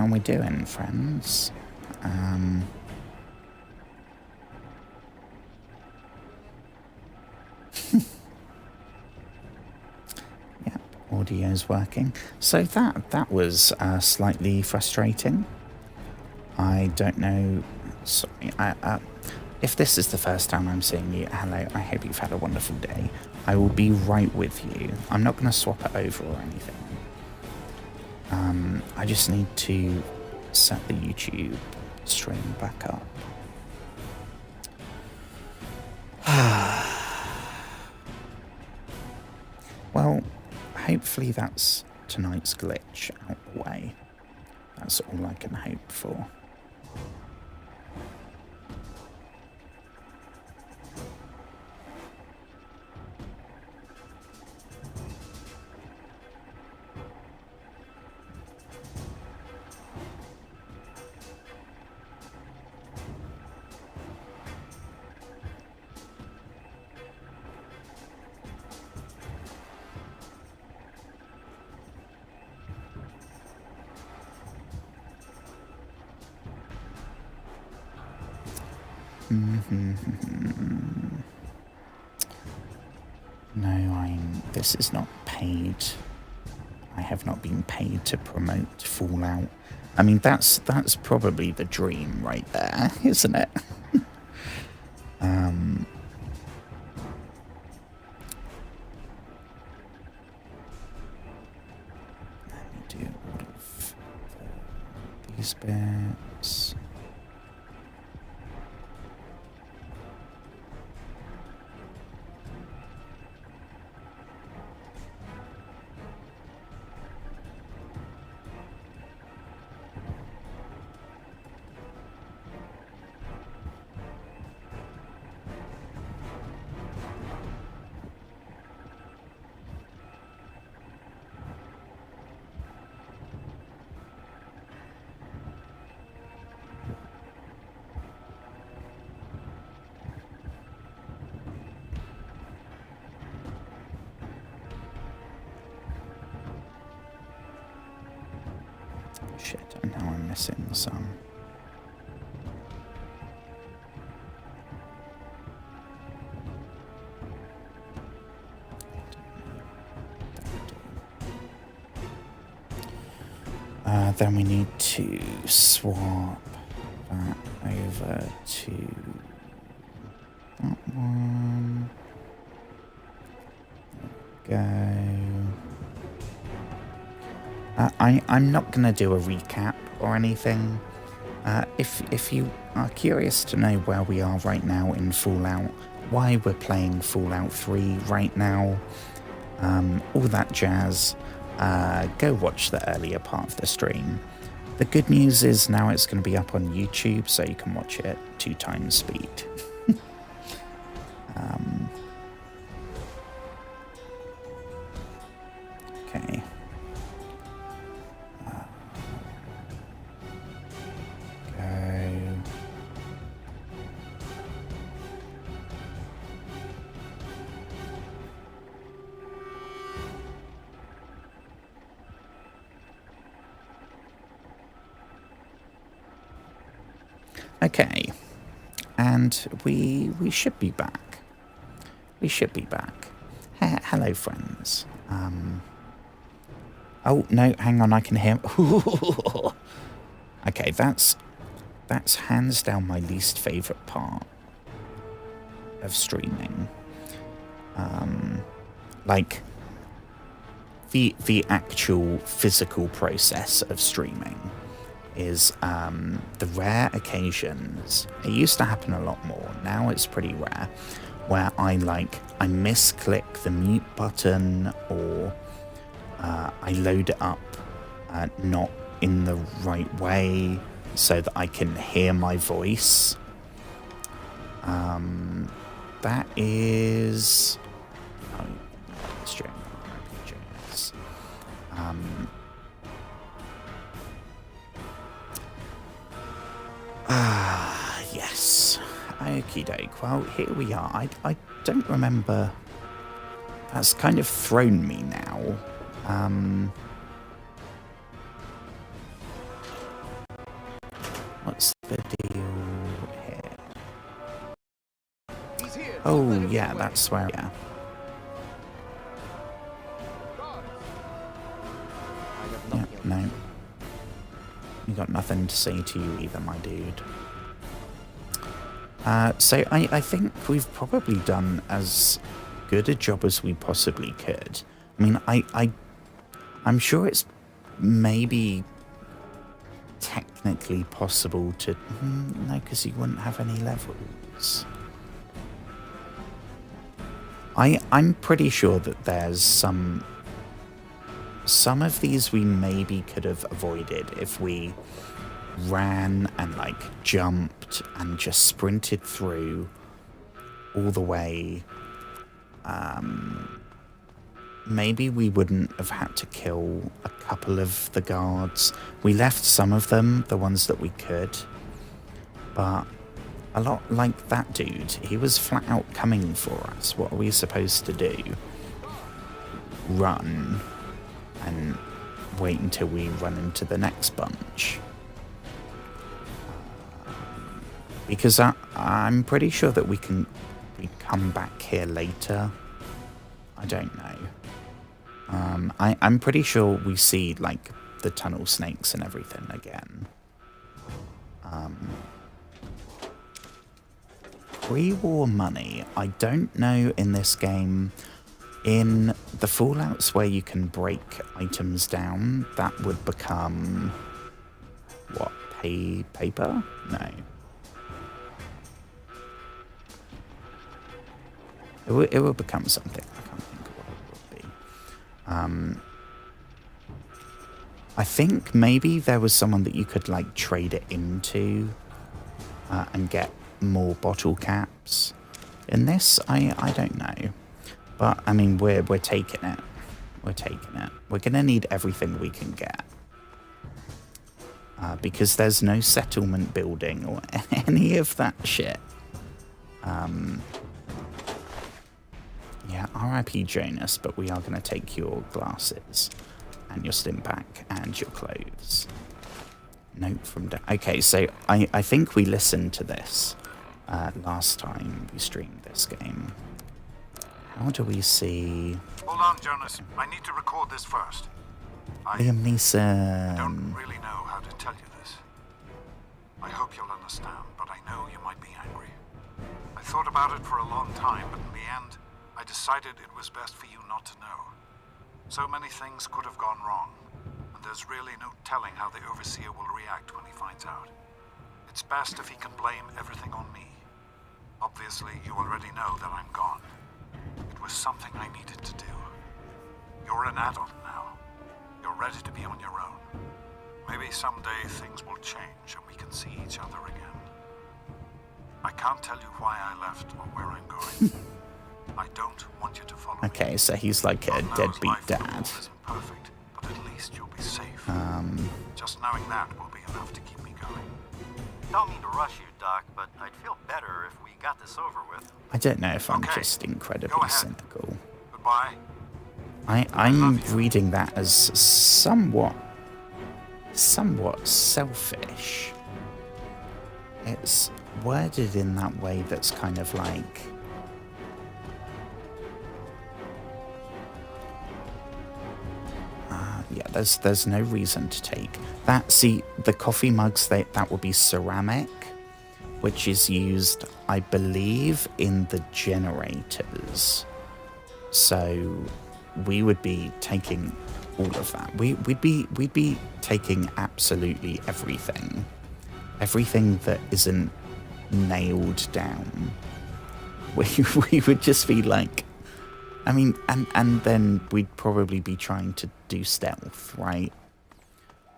how we doing, friends? Yep, audio's working. So that was slightly frustrating. I don't know. Sorry, if this is the first time I'm seeing you, hello, I hope you've had a wonderful day. I will be right with you. I'm not going to swap it over or anything. I just need to set the YouTube stream back up. Well, hopefully that's tonight's glitch out the way. That's all I can hope for. No, this is not paid. I have not been paid to promote Fallout. I mean, that's probably the dream right there, isn't it? Let me do all of these bits. Shit, and now I'm missing some. Then we need to swap that over to that one. There we go. I'm not going to do a recap or anything. If you are curious to know where we are right now in Fallout, why we're playing Fallout 3 right now, all that jazz, go watch the earlier part of the stream. The good news is now it's going to be up on YouTube, so you can watch it 2 times speed. Okay. Okay, and we should be back. We should be back. Hello, friends. Oh no, hang on, I can hear. Okay, that's hands down my least favourite part of streaming. Like the actual physical process of streaming is the rare occasions. It used to happen a lot more. Now it's pretty rare, where I misclick the mute button, or I load it up not in the right way so that I can hear my voice. That is yes. Okie doke. Well, here we are. I don't remember. That's kind of thrown me now. the deal here? Oh, yeah, that's where... Yeah. Yeah, no. You got nothing to say to you either, my dude. So I think we've probably done as good a job as we possibly could. I mean, I'm sure it's maybe technically possible to... no, because you wouldn't have any levels. I'm pretty sure that there's some of these we maybe could have avoided if we ran and like jumped and just sprinted through all the way. Maybe we wouldn't have had to kill a couple of the guards. We left some of them, the ones that we could, but a lot like that dude, he was flat out coming for us. What are we supposed to do? Run and wait until we run into the next bunch? Because I'm pretty sure that we come back here later. I don't know. I'm pretty sure we see like the tunnel snakes and everything again. Pre-war money. I don't know in this game. In the Fallouts where you can break items down, that would become what? Paper? No. It will become something. I can't think of what it would be. I think maybe there was someone that you could like trade it into and get more bottle caps. In this, I don't know. But I mean, we're taking it. We're taking it. We're gonna need everything we can get. Because there's no settlement building or any of that shit. Yeah, RIP Jonas, but we are going to take your glasses and your stim pack and your clothes. Note from... Okay, so I think we listened to this last time we streamed this game. How do we see... Hold on, Jonas. I need to record this first. Liam Neeson. I don't really know how to tell you this. I hope you'll understand, but I know you might be angry. I thought about it for a long time, but in the end, I decided it was best for you not to know. So many things could have gone wrong, and there's really no telling how the Overseer will react when he finds out. It's best if he can blame everything on me. Obviously, you already know that I'm gone. It was something I needed to do. You're an adult now. You're ready to be on your own. Maybe someday things will change and we can see each other again. I can't tell you why I left or where I'm going. I don't want you to follow me. Okay, so he's like a deadbeat dad. Isn't perfect, but at least you'll be safe. Just knowing that will be enough to keep me going. Don't mean to rush you, Doc, but I'd feel better if we got this over with. I don't know if I'm just incredibly cynical. Goodbye. I'm reading that as somewhat selfish. It's worded in that way that's kind of like... yeah, there's no reason to take that. See, the coffee mugs, that would be ceramic, which is used, I believe, in the generators. So we would be taking all of that. We'd be taking absolutely everything that isn't nailed down. We would just be like, I mean, and then we'd probably be trying to do stealth, right?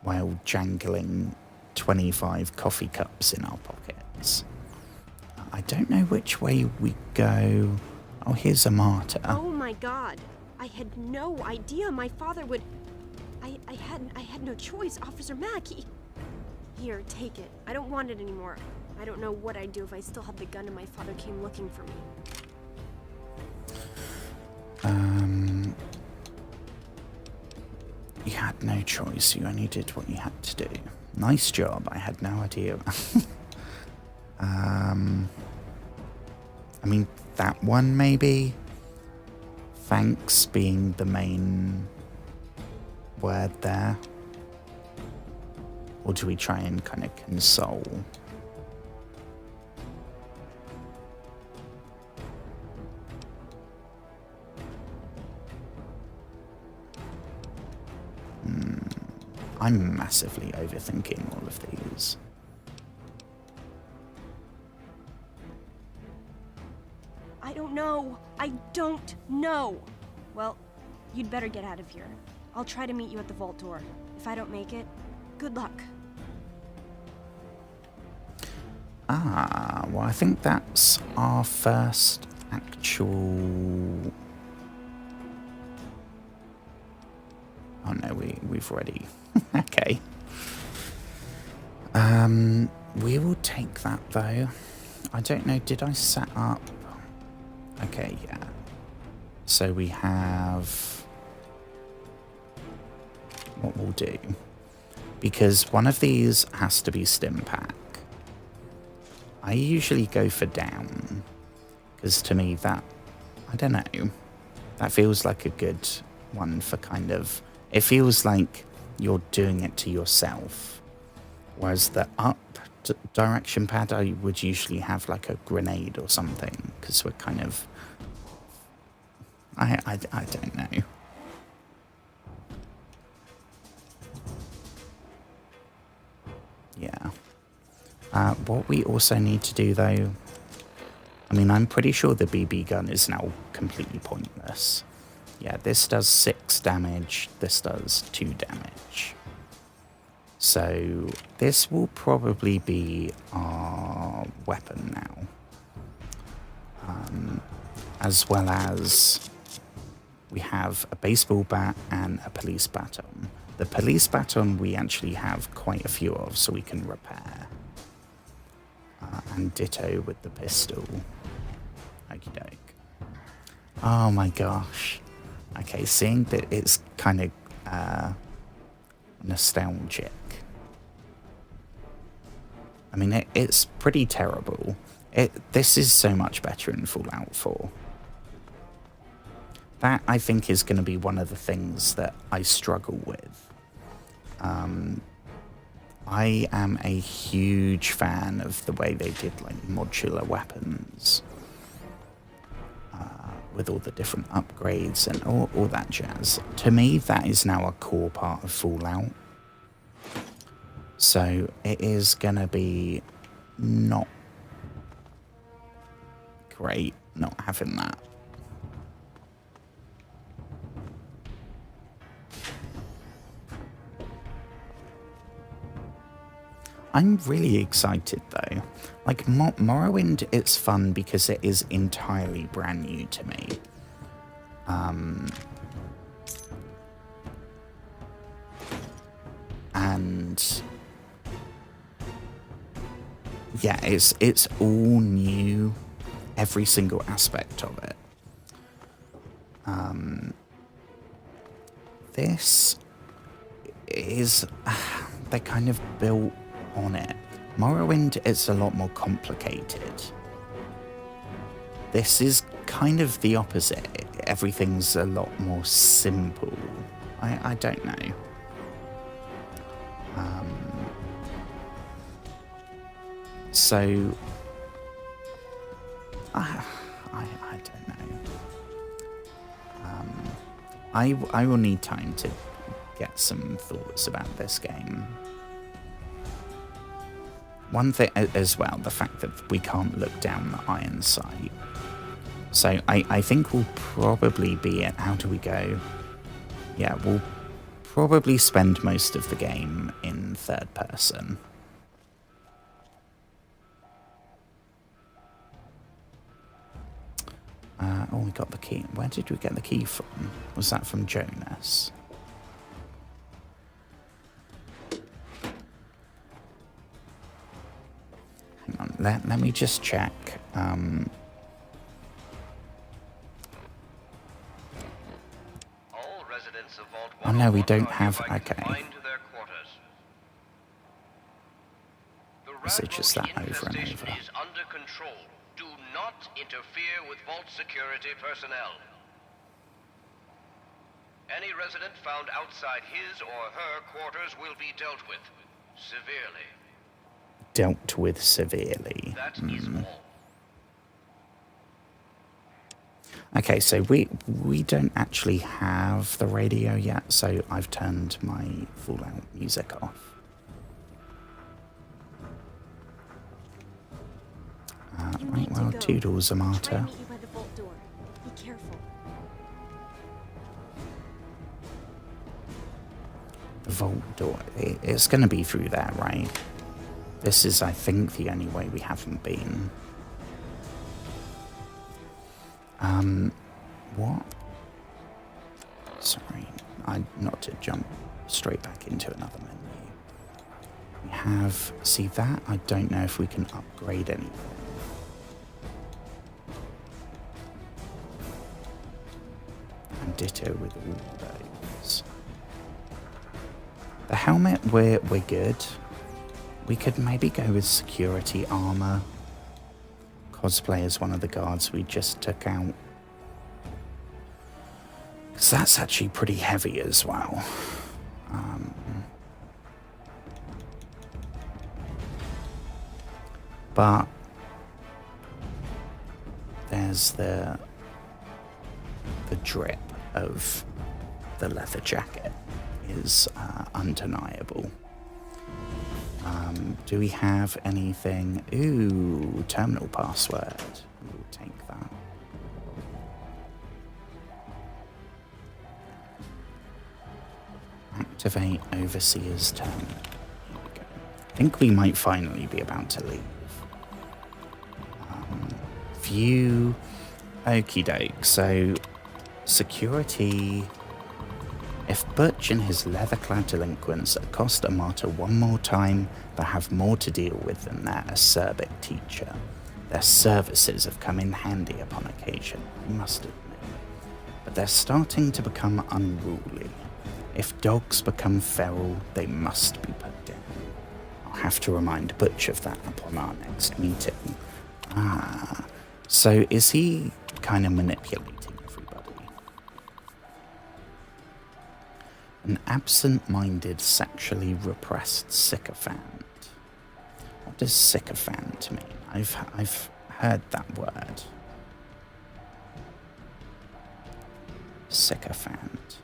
While jangling 25 coffee cups in our pockets. I don't know which way we go. Oh, here's a martyr. Oh my god. I had no idea my father would... I had no choice, Officer Mack. Here, take it. I don't want it anymore. I don't know what I'd do if I still had the gun and my father came looking for me. You had no choice. You only did what you had to do. Nice job. I had no idea. I mean, that one maybe? Thanks being the main word there. Or do we try and kind of console? I'm massively overthinking all of these. I don't know. I don't know. Well, you'd better get out of here. I'll try to meet you at the vault door. If I don't make it, good luck. Ah, well, I think that's our first actual... Oh no, we've already... Okay. We will take that though. I don't know, did I set up... Okay, yeah. So we have... What we'll do. Because one of these has to be stim pack. I usually go for down. Because to me that... I don't know. That feels like a good one for kind of... It feels like you're doing it to yourself. Whereas the up direction pad, I would usually have like a grenade or something. Because we're kind of... I don't know. Yeah. What we also need to do though... I mean, I'm pretty sure the BB gun is now completely pointless. Yeah, this does 6 damage, this does 2 damage. So this will probably be our weapon now. As well as we have a baseball bat and a police baton. The police baton we actually have quite a few of, so we can repair. And ditto with the pistol. Okie doke. Oh my gosh. Okay, seeing that it's kind of nostalgic. I mean, it's pretty terrible. This is so much better in Fallout 4. That, I think, is going to be one of the things that I struggle with. I am a huge fan of the way they did like modular weapons. With all the different upgrades and all that jazz. To me, that is now a core part of Fallout. So it is going to be not great not having that. I'm really excited though. Like Morrowind, it's fun because it is entirely brand new to me. And yeah, it's all new, every single aspect of it. This is they kind of built on it. Morrowind, it's a lot more complicated. This is kind of the opposite. Everything's a lot more simple. I don't know. So I don't know. I will need time to get some thoughts about this game. One thing as well, the fact that we can't look down the iron sight. So I think we'll probably be at... How do we go? Yeah, we'll probably spend most of the game in third person. Oh, we got the key. Where did we get the key from? Was that from Jonas? Hang on, let me just check. Oh no, we don't have... Okay. Is it just that over and infestation over? is under control. Do not interfere with vault security personnel. Any resident found outside his or her quarters will be dealt with severely. Dealt with severely. That is all. Okay, so we don't actually have the radio yet, so I've turned my Fallout music off. Right, well, toodles, Try to Amata. meet you by the vault door. Be careful. The vault door. It's going to be through there, right? This is, I think, the only way we haven't been. What? Sorry, not to jump straight back into another menu. We have, see that? I don't know if we can upgrade anything. And ditto with all those. The helmet, we're good. We could maybe go with security armor. Cosplay as one of the guards we just took out. Because that's actually pretty heavy as well. But there's the drip of the leather jacket is undeniable. Do we have anything? Ooh, terminal password. We'll take that. Activate Overseer's terminal. Here we go. I think we might finally be about to leave. View. Okie doke. So, security. If Butch and his leather-clad delinquents accost Amata one more time, they have more to deal with than their acerbic teacher. Their services have come in handy upon occasion, I must admit. But they're starting to become unruly. If dogs become feral, they must be put down. I'll have to remind Butch of that upon our next meeting. So is he kind of manipulating everybody? An absent-minded, sexually repressed sycophant. What does sycophant mean? I've heard that word. Sycophant.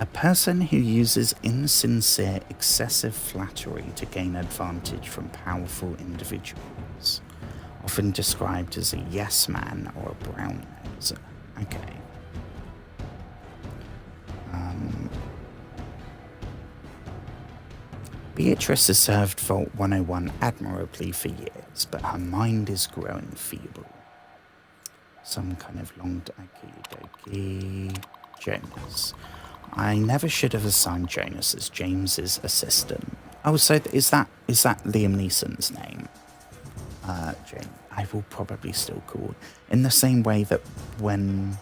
A person who uses insincere, excessive flattery to gain advantage from powerful individuals. Often described as a yes man or a brown noser. Okay. Beatrice has served Vault 101 admirably for years, but her mind is growing feeble. Some kind of long... Okie Jonas. I never should have assigned Jonas as James's assistant. Oh, so is that Liam Neeson's name? James. I will probably still call in the same way that when...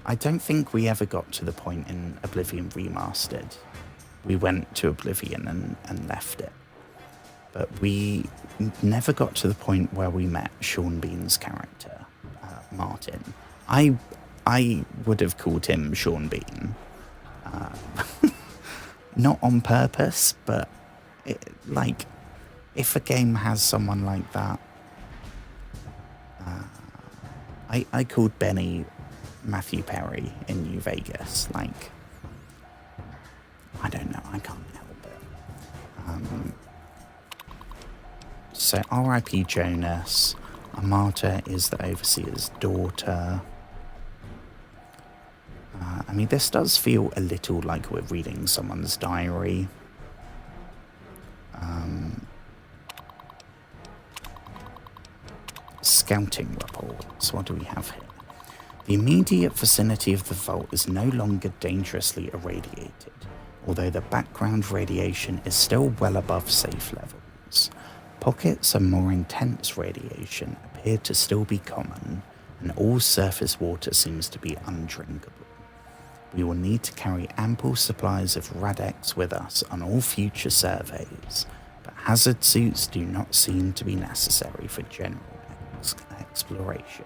I don't think we ever got to the point in Oblivion Remastered. We went to Oblivion and left it. But we never got to the point where we met Sean Bean's character, Martin. I would have called him Sean Bean. Not on purpose, but if a game has someone like that, I called Benny Matthew Perry in New Vegas. I don't know, I can't help it. So R.I.P. Jonas. Amata is the Overseer's daughter. I mean, this does feel a little like we're reading someone's diary. Scouting reports. What do we have here? The immediate vicinity of the vault is no longer dangerously irradiated, although the background radiation is still well above safe levels. Pockets of more intense radiation appear to still be common, and all surface water seems to be undrinkable. We will need to carry ample supplies of Radex with us on all future surveys, but hazard suits do not seem to be necessary for general exploration.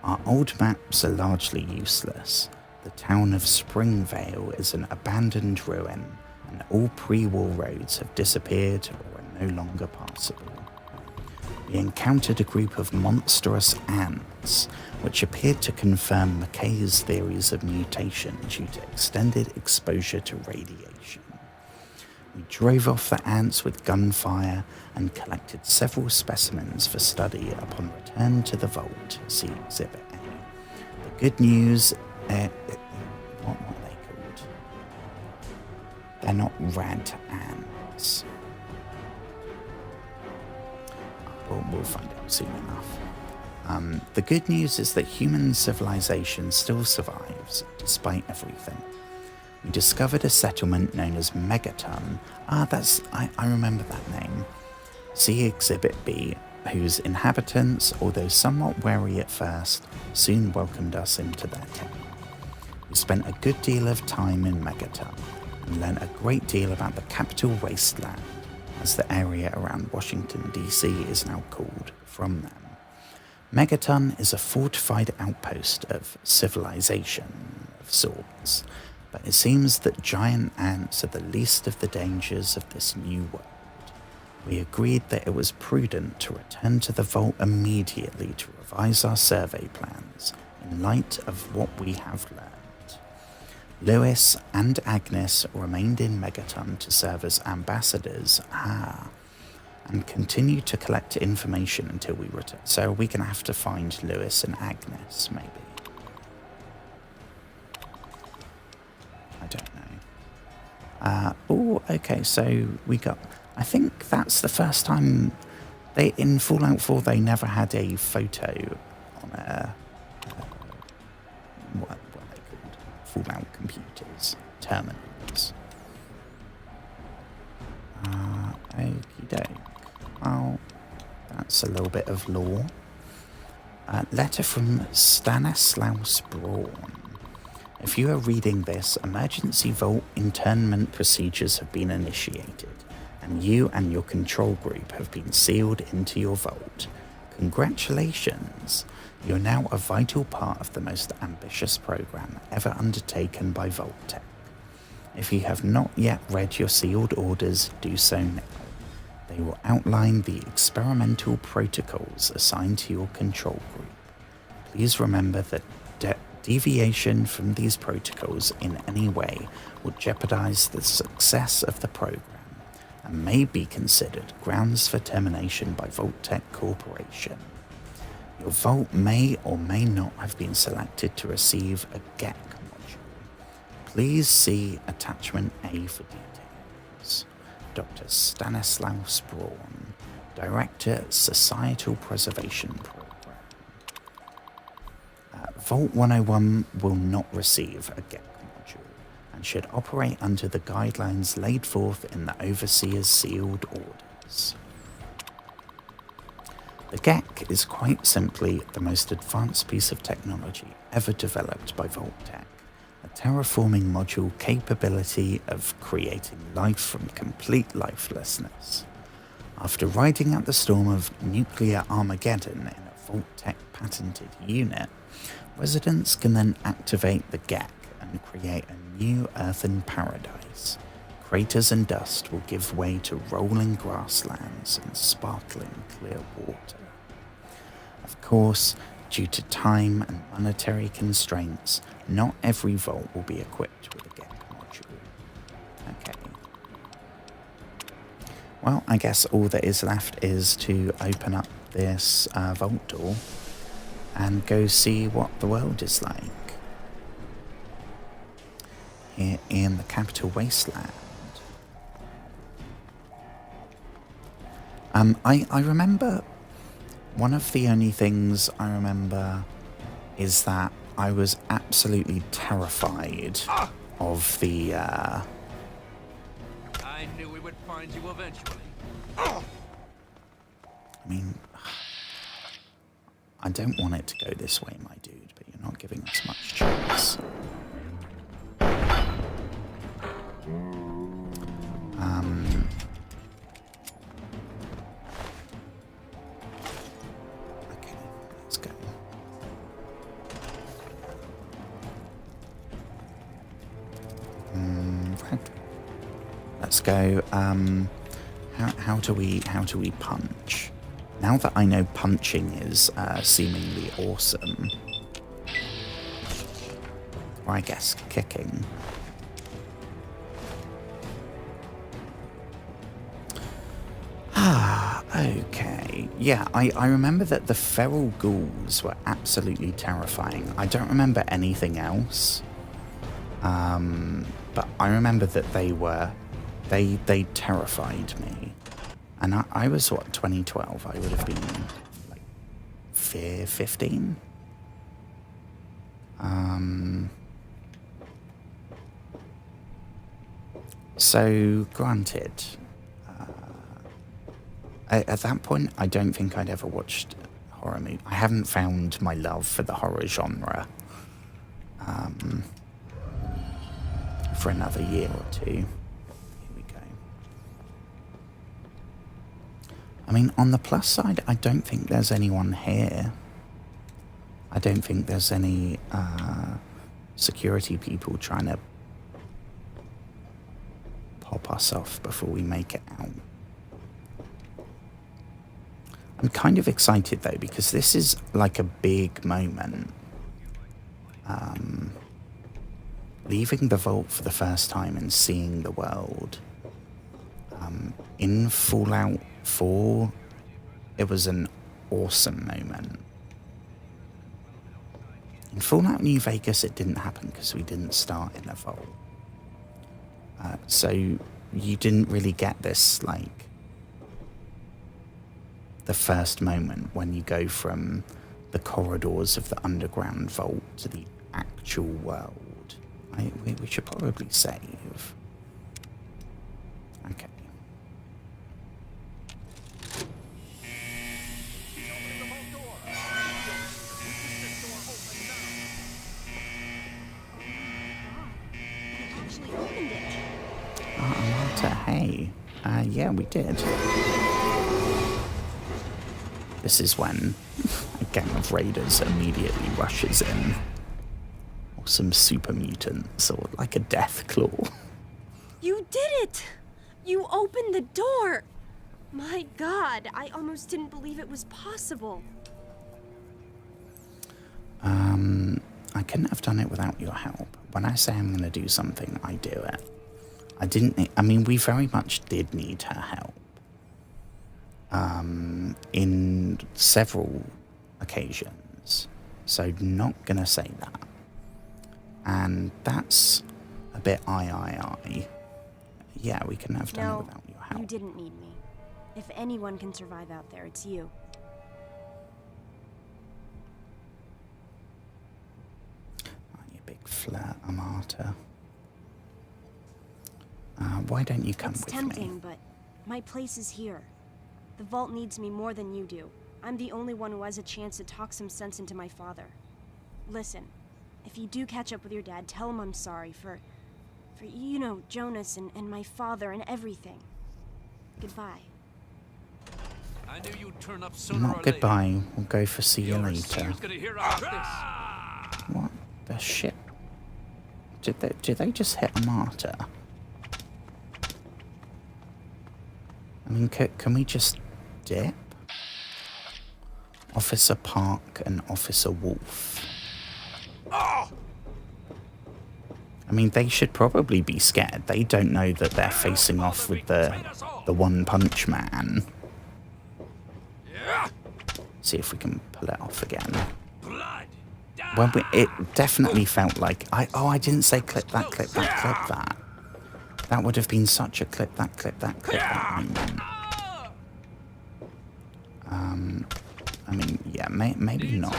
Our old maps are largely useless. The town of Springvale is an abandoned ruin, and all pre-war roads have disappeared or are no longer passable. We encountered a group of monstrous ants, which appeared to confirm McKay's theories of mutation due to extended exposure to radiation. We drove off the ants with gunfire and collected several specimens for study upon return to the vault. See Exhibit A. The good news, what are they called? They're not rat ants. We'll find out soon enough. The good news is that human civilization still survives, despite everything. We discovered a settlement known as Megaton. I remember that name. See Exhibit B, whose inhabitants, although somewhat wary at first, soon welcomed us into their town. We spent a good deal of time in Megaton and learnt a great deal about the capital wasteland, as the area around Washington, D.C. is now called from them. Megaton is a fortified outpost of civilization of sorts, but it seems that giant ants are the least of the dangers of this new world. We agreed that it was prudent to return to the vault immediately to revise our survey plans in light of what we have learned. Lewis and Agnes remained in Megaton to serve as ambassadors, and continue to collect information until we return. So we're going to have to find Lewis and Agnes, maybe. I don't know. Okay, so we got... I think that's the first time in Fallout 4 they never had a photo on a... what are they called? Fallout computers, terminals. Okie doke. Well, that's a little bit of lore. Letter from Stanislaus Braun. If you are reading this, emergency vault internment procedures have been initiated, and you and your control group have been sealed into your vault. Congratulations! You're now a vital part of the most ambitious program ever undertaken by Vault-Tec. If you have not yet read your sealed orders, do so now. They will outline the experimental protocols assigned to your control group. Please remember that deviation from these protocols in any way would jeopardize the success of the program and may be considered grounds for termination by Vault-Tec Corporation. Your vault may or may not have been selected to receive a GEC module. Please see attachment A for details. Dr. Stanislaus Braun, Director, Societal Preservation Program. Vault 101 will not receive a GEC module and should operate under the guidelines laid forth in the Overseer's sealed orders. The GEC is quite simply the most advanced piece of technology ever developed by Vault-Tec, a terraforming module capability of creating life from complete lifelessness. After riding out the storm of nuclear Armageddon in a Vault-Tec patented unit, residents can then activate the GEC and create a new earthen paradise. Craters and dust will give way to rolling grasslands and sparkling clear water. Of course, due to time and monetary constraints, not every vault will be equipped with a GEC module. Okay. Well, I guess all that is left is to open up this vault door and go see what the world is like here in the capital wasteland. I remember, one of the only things I remember is that I was absolutely terrified of the I knew we would find you eventually. I mean, I don't want it to go this way, my dude, but you're not giving us much choice. Let's go. How do we punch? Now that I know punching is seemingly awesome, or I guess kicking. Okay. Yeah, I remember that the feral ghouls were absolutely terrifying. I don't remember anything else. But I remember that they terrified me. And I was, what, 2012? I would have been, like, 15? So, granted, at that point, I don't think I'd ever watched horror movie. I haven't found my love for the horror genre for another year or two. Here we go. I mean, on the plus side, I don't think there's anyone here. I don't think there's any security people trying to pop us off before we make it out. I'm kind of excited though, because this is like a big moment. Leaving the vault for the first time and seeing the world. In Fallout 4, it was an awesome moment. In Fallout New Vegas, it didn't happen because we didn't start in a vault. So you didn't really get this, like, the first moment when you go from the corridors of the underground vault to the actual world. We should probably save. Okay. Actually opened it. Marta, hey. Yeah, we did. This is when a gang of raiders immediately rushes in. Or some super mutants, or like a death claw. You did it! You opened the door! My God, I almost didn't believe it was possible. I couldn't have done it without your help. When I say I'm going to do something, I do it. I mean, we very much did need her help. In several occasions. So not gonna say that. And that's a bit I. Yeah, we couldn't have done it without your help. You didn't need me. If anyone can survive out there, it's you. Oh, you big flirt, Amata. Why don't you come with me? It's tempting, but my place is here. The vault needs me more than you do. I'm the only one who has a chance to talk some sense into my father. Listen, if you do catch up with your dad, tell him I'm sorry for you know, Jonas and my father and everything. Goodbye. I knew you'd turn up sooner Not or goodbye. later. We'll go for see you later. Gonna hear about this. What the shit? Did they just hit Amata? I mean, can we just dip? Officer Park and Officer Wolf. I mean, they should probably be scared. They don't know that they're facing off with the One Punch Man. See if we can pull it off again. Well, it definitely felt like I didn't say clip that, clip that, clip that. That would have been such a clip that, clip that, clip that moment. I mean, yeah, maybe not.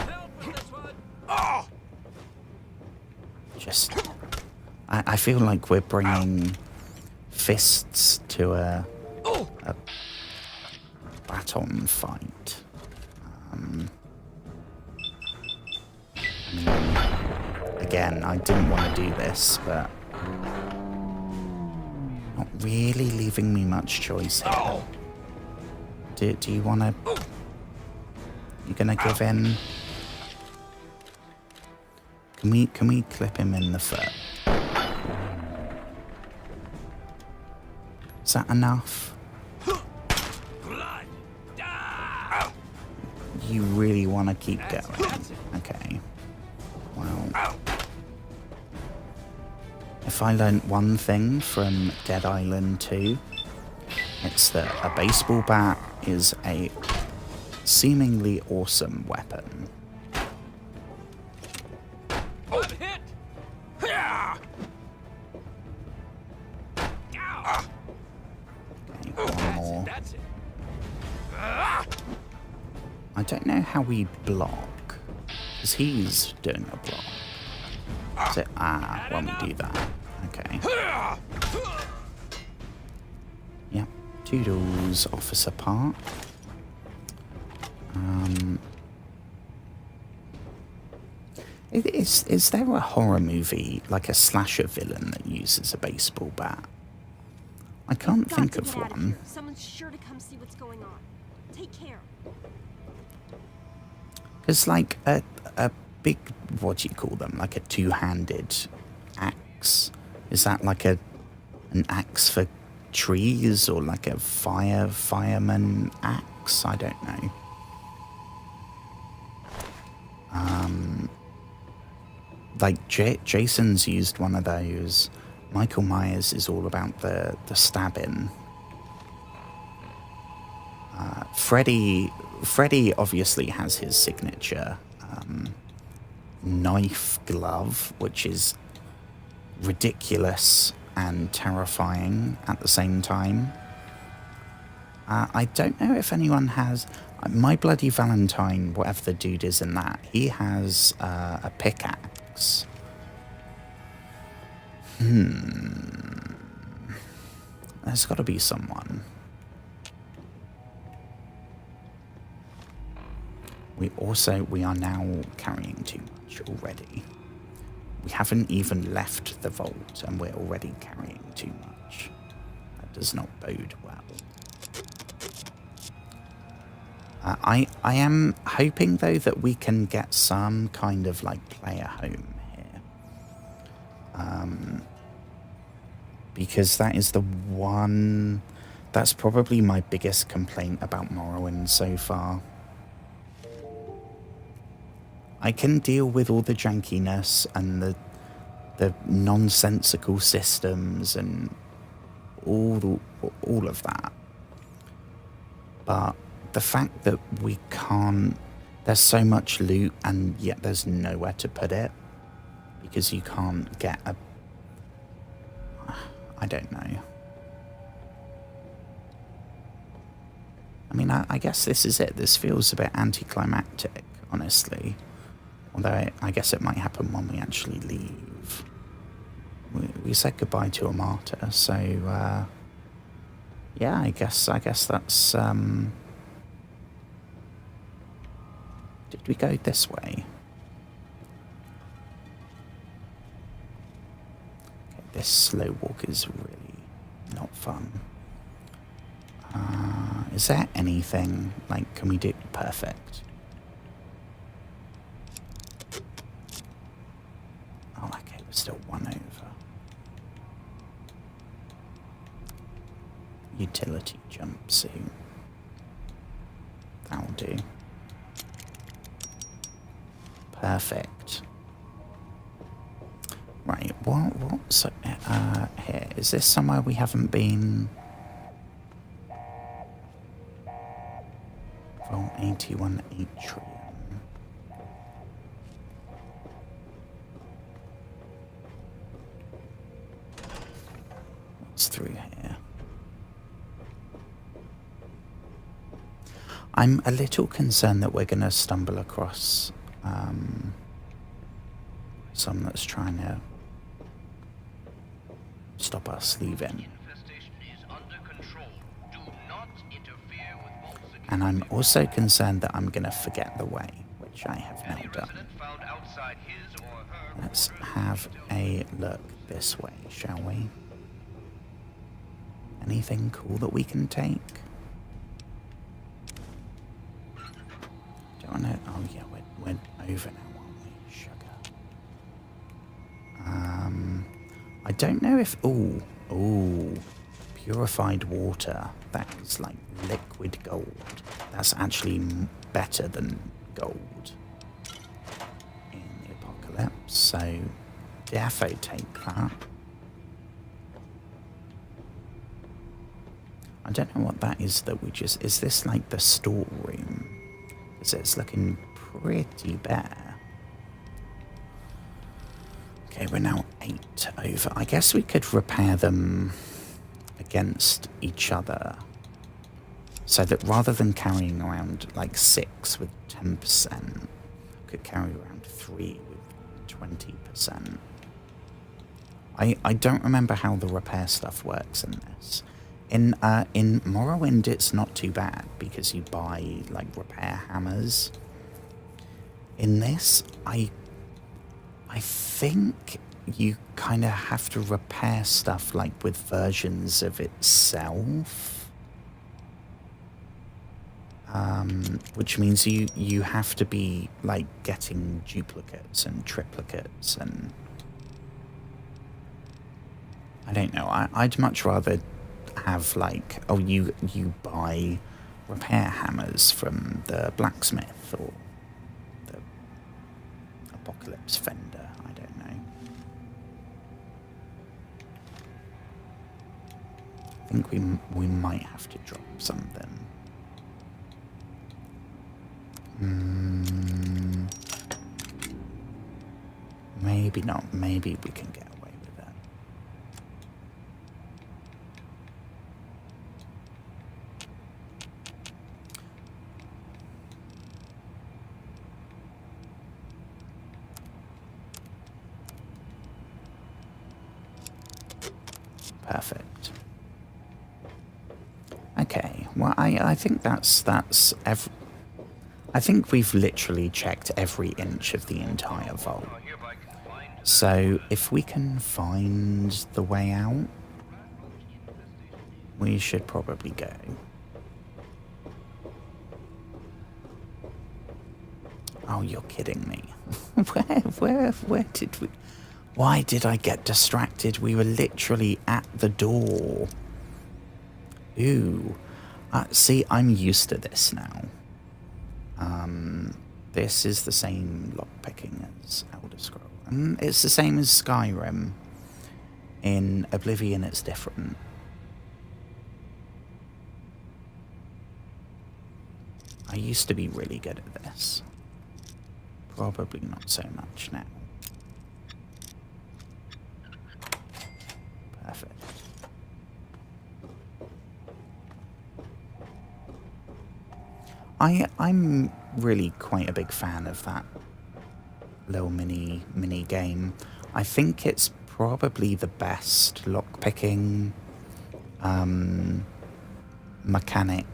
Just, I feel like we're bringing fists to a baton fight. I mean, again, I didn't want to do this, but not really leaving me much choice here. Do you want to? You gonna give in? Can we clip him in the foot? Is that enough? Blood. Ah! You really want to keep That's going? it. Okay. Well, if I learnt one thing from Dead Island 2, it's that a baseball bat is a seemingly awesome weapon. I'm hit. Yeah. Ow. Okay, one more. That's it. I don't know how we block, because he's doing a block. Is it? Ah, when we do that. Okay. Yep. Toodles, Officer Park. Is there a horror movie, like a slasher villain that uses a baseball bat? I can't Got think to of get out of one. here. Someone's sure to come see what's going on. Take care. It's like a big, what do you call them? Like a two-handed axe. Is that like an axe for trees, or like a fireman axe? I don't know. Like Jason's used one of those. Michael Myers is all about the stabbing. Freddy obviously has his signature knife glove, which is ridiculous and terrifying at the same time. I don't know if anyone has... My Bloody Valentine, whatever the dude is in that, he has a pickaxe. There's got to be someone. We are now carrying too much already. We haven't even left the vault and we're already carrying too much. That does not bode well. I am hoping though that we can get some kind of like player home here. Because that is the one... That's probably my biggest complaint about Morrowind so far. I can deal with all the jankiness and the nonsensical systems and all of that. But the fact that we can't... There's so much loot and yet there's nowhere to put it. Because you can't get a... I don't know. I mean, I guess this is it. This feels a bit anticlimactic, honestly. Although I guess it might happen when we actually leave. We said goodbye to a martyr, so yeah, I guess that's did we go this way? Okay, this slow walk is really not fun. Is there anything like, can we do perfect? Oh, okay, we're still one over. Utility jumpsuit. That'll do. Perfect. Right, what? So, here, is this somewhere we haven't been? From 81 atrium. What's through here? I'm a little concerned that we're going to stumble across someone that's trying to stop us leaving. And I'm also concerned that I'm going to forget the way, which I have now done. Let's have a look this way, shall we? Anything cool that we can take? Don't want to... Oh yeah, we're over now, aren't we? Sugar. I don't know if... Ooh, Purified water. That is like liquid gold. That's actually better than gold in the apocalypse. So, defo take that. I don't know what that is that we just... Is this like the storeroom? Because it's looking pretty bare. Okay, we're now 8 over. I guess we could repair them against each other. So that rather than carrying around like 6 with 10%, I could carry around 3 with 20%. I don't remember how the repair stuff works in this. In Morrowind, it's not too bad because you buy like repair hammers. In this, I think you kind of have to repair stuff like with versions of itself. Which means you have to be like getting duplicates and triplicates and I don't know. I'd much rather have like, oh, you buy repair hammers from the blacksmith or the apocalypse vendor. I don't know. I think we might have to drop something. Maybe not. Maybe we can get away with it. Perfect. Okay. Well, I think that's every. I think we've literally checked every inch of the entire vault. So if we can find the way out, we should probably go. Oh, you're kidding me. Where did we... Why did I get distracted? We were literally at the door. Ooh. See, I'm used to this now. This is the same lockpicking as Elder Scrolls. It's the same as Skyrim. In Oblivion, it's different. I used to be really good at this. Probably not so much now. Perfect. I'm really quite a big fan of that little mini game. I think it's probably the best lockpicking mechanic.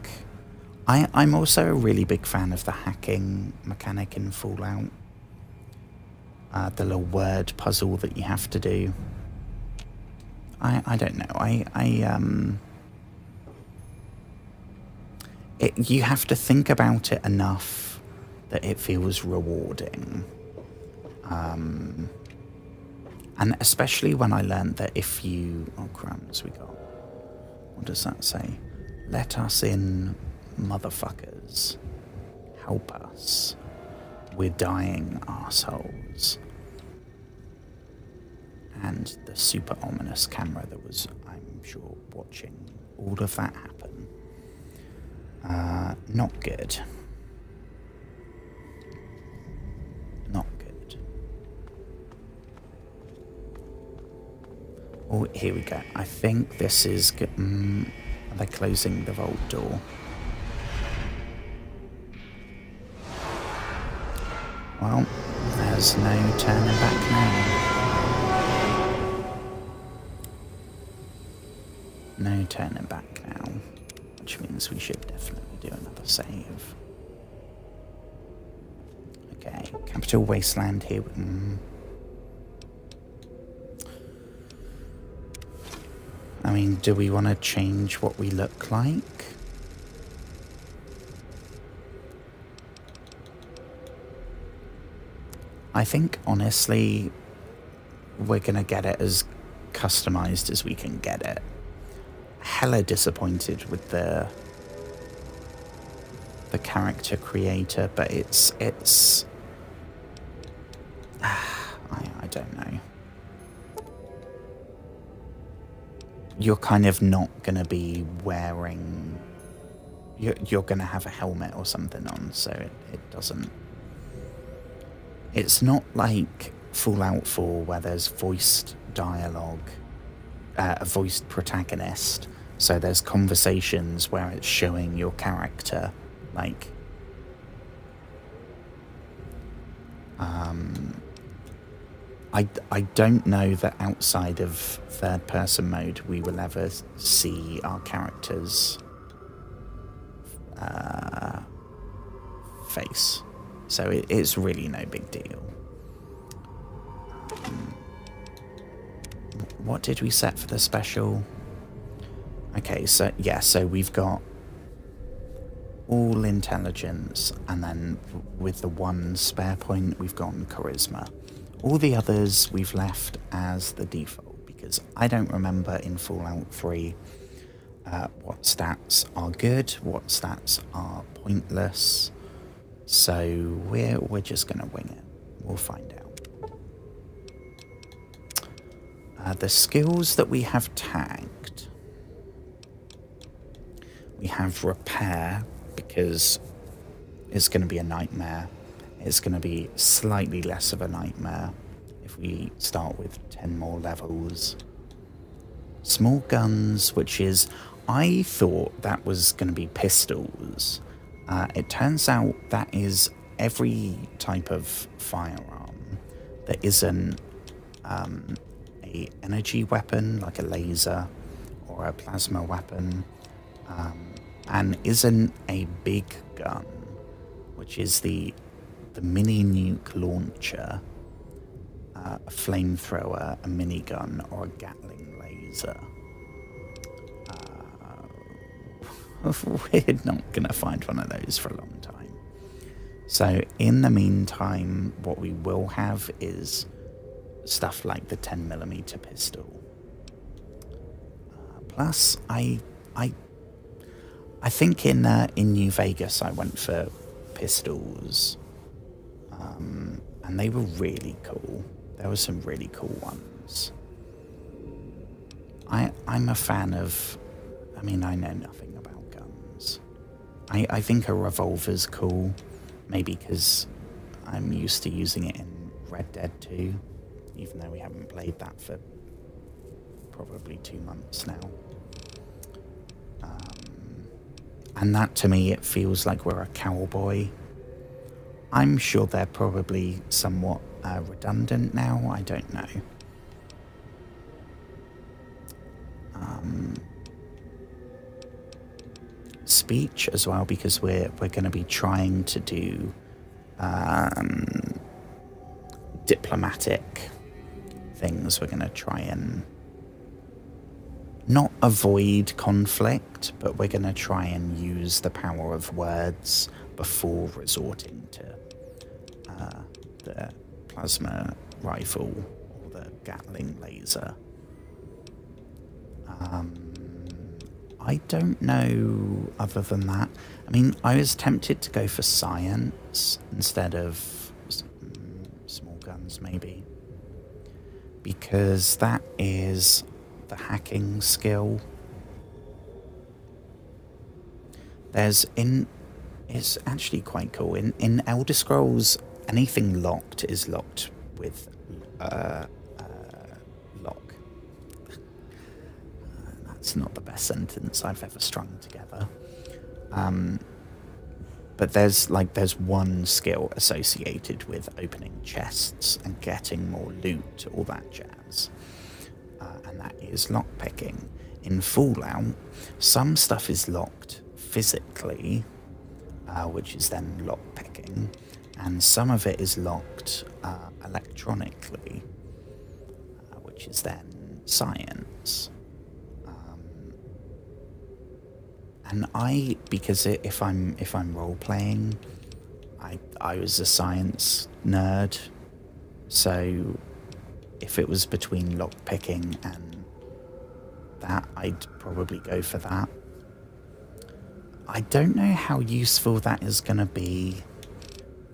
I'm also a really big fan of the hacking mechanic in Fallout. The little word puzzle that you have to do. I don't know. You have to think about it enough that it feels rewarding. And especially when I learned that if you... Oh, crumbs, we got... What does that say? Let us in, motherfuckers. Help us. We're dying, arseholes. And the super ominous camera that was, I'm sure, watching all of that happen. Not good. Not good. Oh, here we go. I think this is good. Are they closing the vault door? Well, there's no turning back now. No turning back now. Which means we should definitely do another save. Okay, Capital Wasteland here. I mean, do we want to change what we look like? I think, honestly, we're going to get it as customized as we can get it. hella disappointed with the character creator, but it's I don't know. You're kind of not gonna be wearing. You're gonna have a helmet or something on, so it doesn't. It's not like Fallout 4 where there's voiced dialogue, a voiced protagonist. So there's conversations where it's showing your character, like, I don't know that outside of third person mode we will ever see our characters face, so it's really no big deal. What did we set for the special? Okay, so yeah, so we've got all intelligence, and then with the one spare point we've gone charisma. All the others we've left as the default, because I don't remember in Fallout 3 what stats are good, what stats are pointless, so we're just gonna wing it. We'll find out. The skills that we have tagged, we have repair, because it's going to be a nightmare. It's going to be slightly less of a nightmare if we start with 10 more levels. Small guns, which is, I thought that was going to be pistols. It turns out that is every type of firearm that isn't a energy weapon like a laser or a plasma weapon, and isn't a big gun, which is the mini nuke launcher, a flamethrower, a minigun, or a Gatling laser. We're not gonna find one of those for a long time. So in the meantime, what we will have is stuff like the 10mm pistol. Plus, I think in New Vegas I went for pistols, and they were really cool. There were some really cool ones. I'm a fan of. I mean, I know nothing about guns. I think a revolver's cool, maybe because I'm used to using it in Red Dead 2, even though we haven't played that for probably 2 months now. And that, to me, it feels like we're a cowboy. I'm sure they're probably somewhat redundant now. I don't know. Speech as well, because we're going to be trying to do diplomatic things. We're going to try and not avoid conflict, but we're going to try and use the power of words before resorting to the plasma rifle or the Gatling laser. I don't know other than that. I mean, I was tempted to go for science instead of small guns, maybe, because that is the hacking skill. It's actually quite cool. In Elder Scrolls, anything locked is locked with lock. That's not the best sentence I've ever strung together. But there's one skill associated with opening chests and getting more loot, all that jazz. And that is lockpicking. In Fallout, some stuff is locked physically, which is then lockpicking, and some of it is locked electronically, which is then science. And because if I'm role playing, I was a science nerd, so if it was between lockpicking and that, I'd probably go for that. I don't know how useful that is going to be.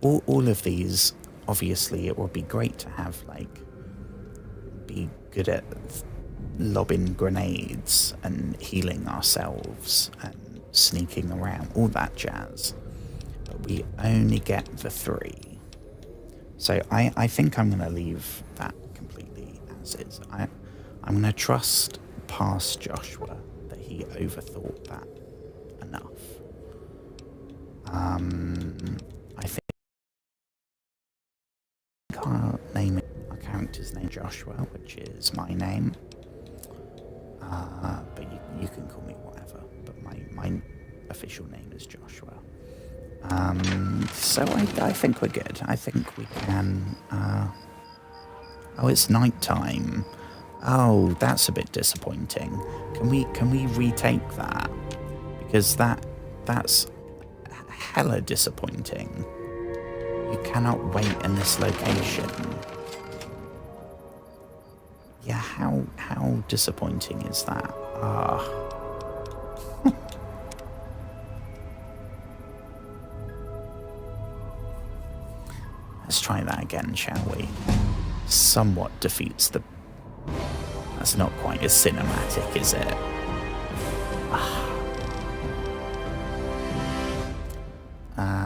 All of these, obviously, it would be great to have, like, be good at lobbing grenades and healing ourselves and sneaking around, all that jazz. But we only get the 3. So I think I'm going to leave that completely as is. I'm going to trust past Joshua that he overthought that enough. I think our character's name Joshua, which is my name. But you can call me whatever. But my official name is Joshua. So I think we're good. I think we can. Oh, it's night time. Oh, that's a bit disappointing. Can we retake that? Because that's hella disappointing. You cannot wait in this location. Yeah, how disappointing is that? Let's try that again, shall we? Somewhat defeats the... That's not quite as cinematic, is it?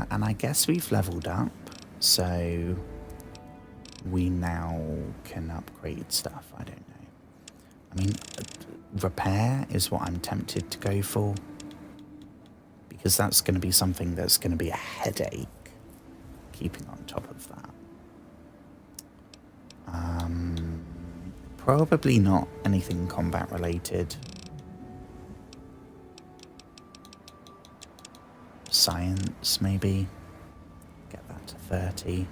And I guess we've leveled up, so we now can upgrade stuff. I don't know. I mean, repair is what I'm tempted to go for, because that's going to be something that's going to be a headache, keeping on top of that. Probably not anything combat related. Science, maybe. Get that to 30.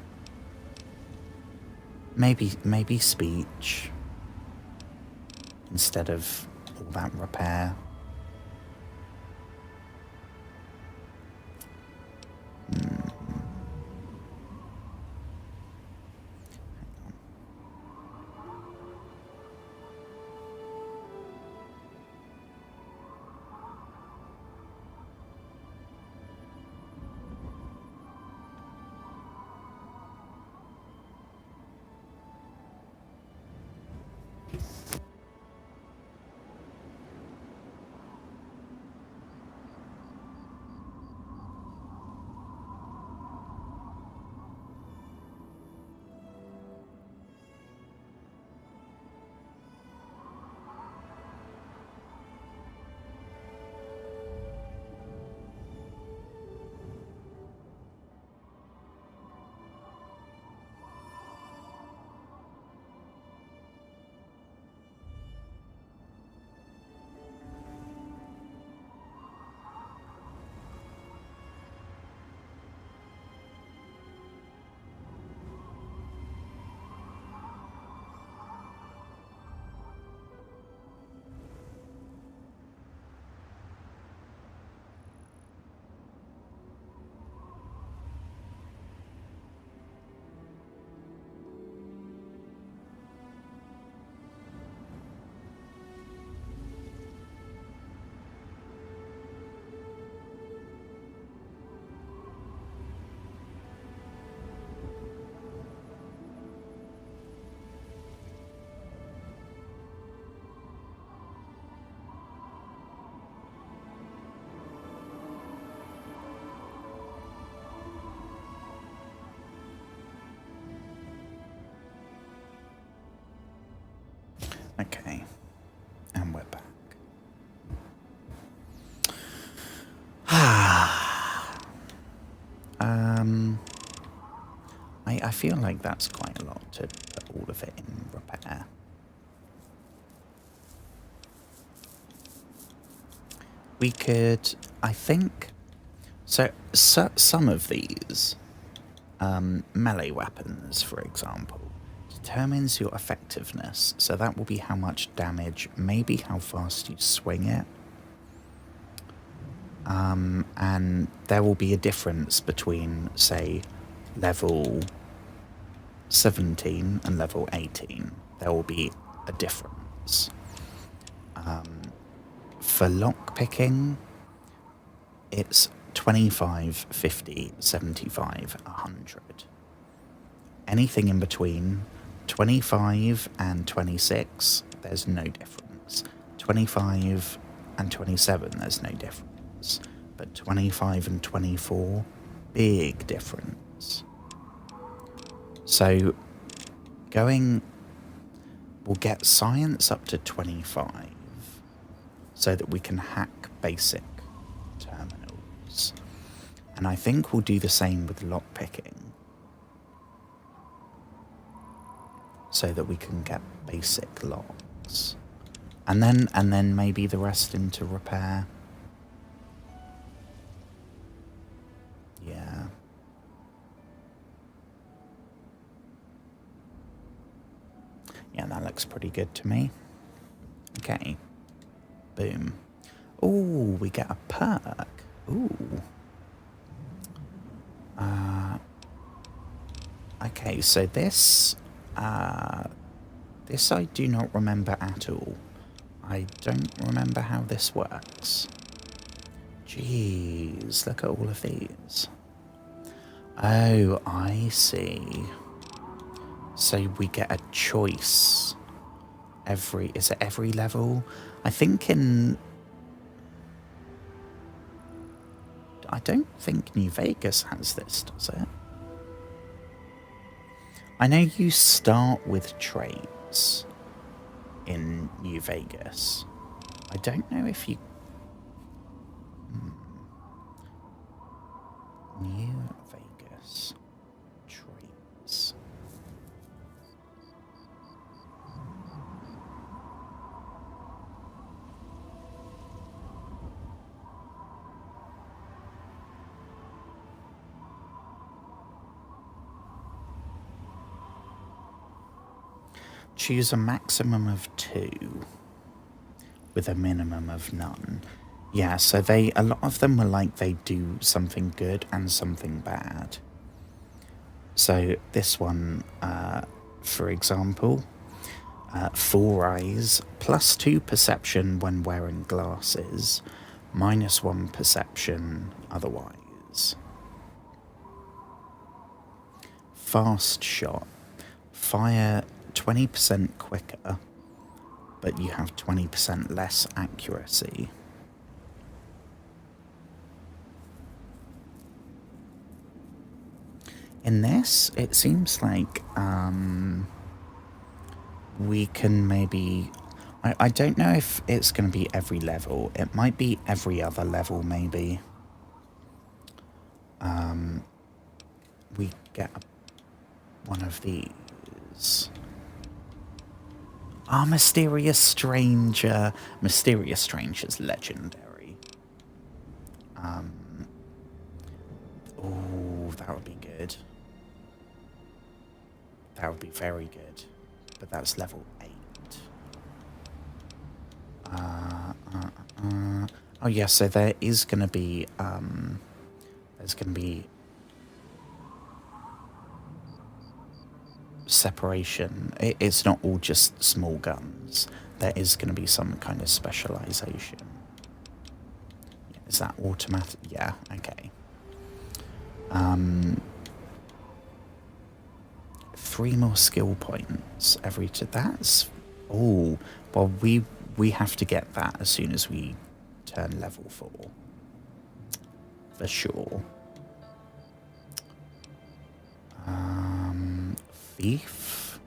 Maybe speech instead of all that repair. Okay, and we're back. I feel like that's quite a lot to put all of it in repair. We could, I think, so some of these melee weapons, for example, determines your effectiveness. So that will be how much damage, maybe how fast you swing it. And there will be a difference between, say, level 17 and level 18. There will be a difference. For lock picking, it's 25, 50, 75, 100. Anything in between 25 and 26, there's no difference. 25 and 27, there's no difference. But 25 and 24, big difference. So we'll get science up to 25 so that we can hack basic terminals. And I think we'll do the same with lockpicking so that we can get basic locks. And then maybe the rest into repair. Yeah. Yeah, that looks pretty good to me. Okay. Boom. Ooh, we get a perk. Ooh. Okay, so this I do not remember at all. I don't remember how this works. Jeez, look at all of these. Oh, I see. So we get a choice is it every level? I think I don't think New Vegas has this, does it? I know you start with traits in New Vegas. I don't know if you... New Vegas traits. Choose a maximum of 2 with a minimum of none. Yeah, so a lot of them were like they do something good and something bad. So this one, for example, 4 eyes, +2 perception when wearing glasses, -1 perception otherwise. Fast shot, fire 20% quicker, but you have 20% less accuracy. In this, it seems like we can maybe... I don't know if it's going to be every level. It might be every other level, maybe. We get one of these. Mysterious Stranger. Mysterious Stranger's legendary. Oh, that would be good. That would be very good. But that's level 8. Oh yeah, so there is going to be, there's going to be separation. It's not all just small guns. There is going to be some kind of specialization. Is that automatic? Yeah, okay. 3 more skill points every that's... Oh, well, we have to get that as soon as we turn level 4. For sure. Thief.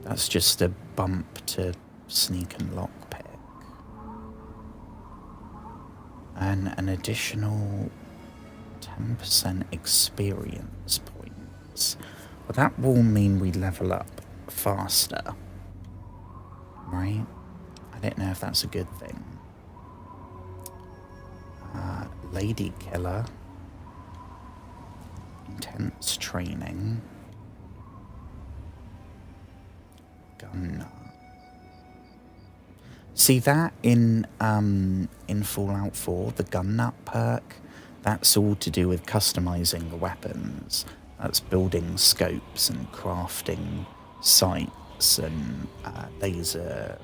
That's just a bump to sneak and lockpick. And an additional 10% experience points. Well, that will mean we level up faster. Right? I don't know if that's a good thing. Lady Killer. Intense training. Gun nut. See that in Fallout 4, the gun nut perk? That's all to do with customizing the weapons. That's building scopes and crafting sights and laser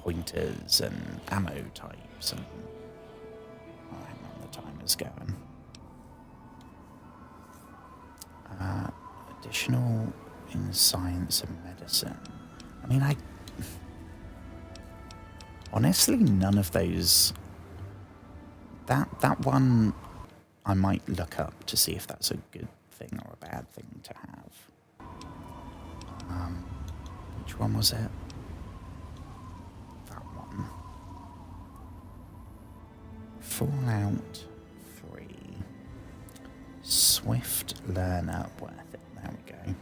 pointers and ammo types and... Oh, hang on, the timer's going. Additional in science and medicine. I mean, honestly, none of those... That one I might look up to see if that's a good thing or a bad thing to have. Which one was it? That one. Fallout 3. Swift learner. Worth it. There we go.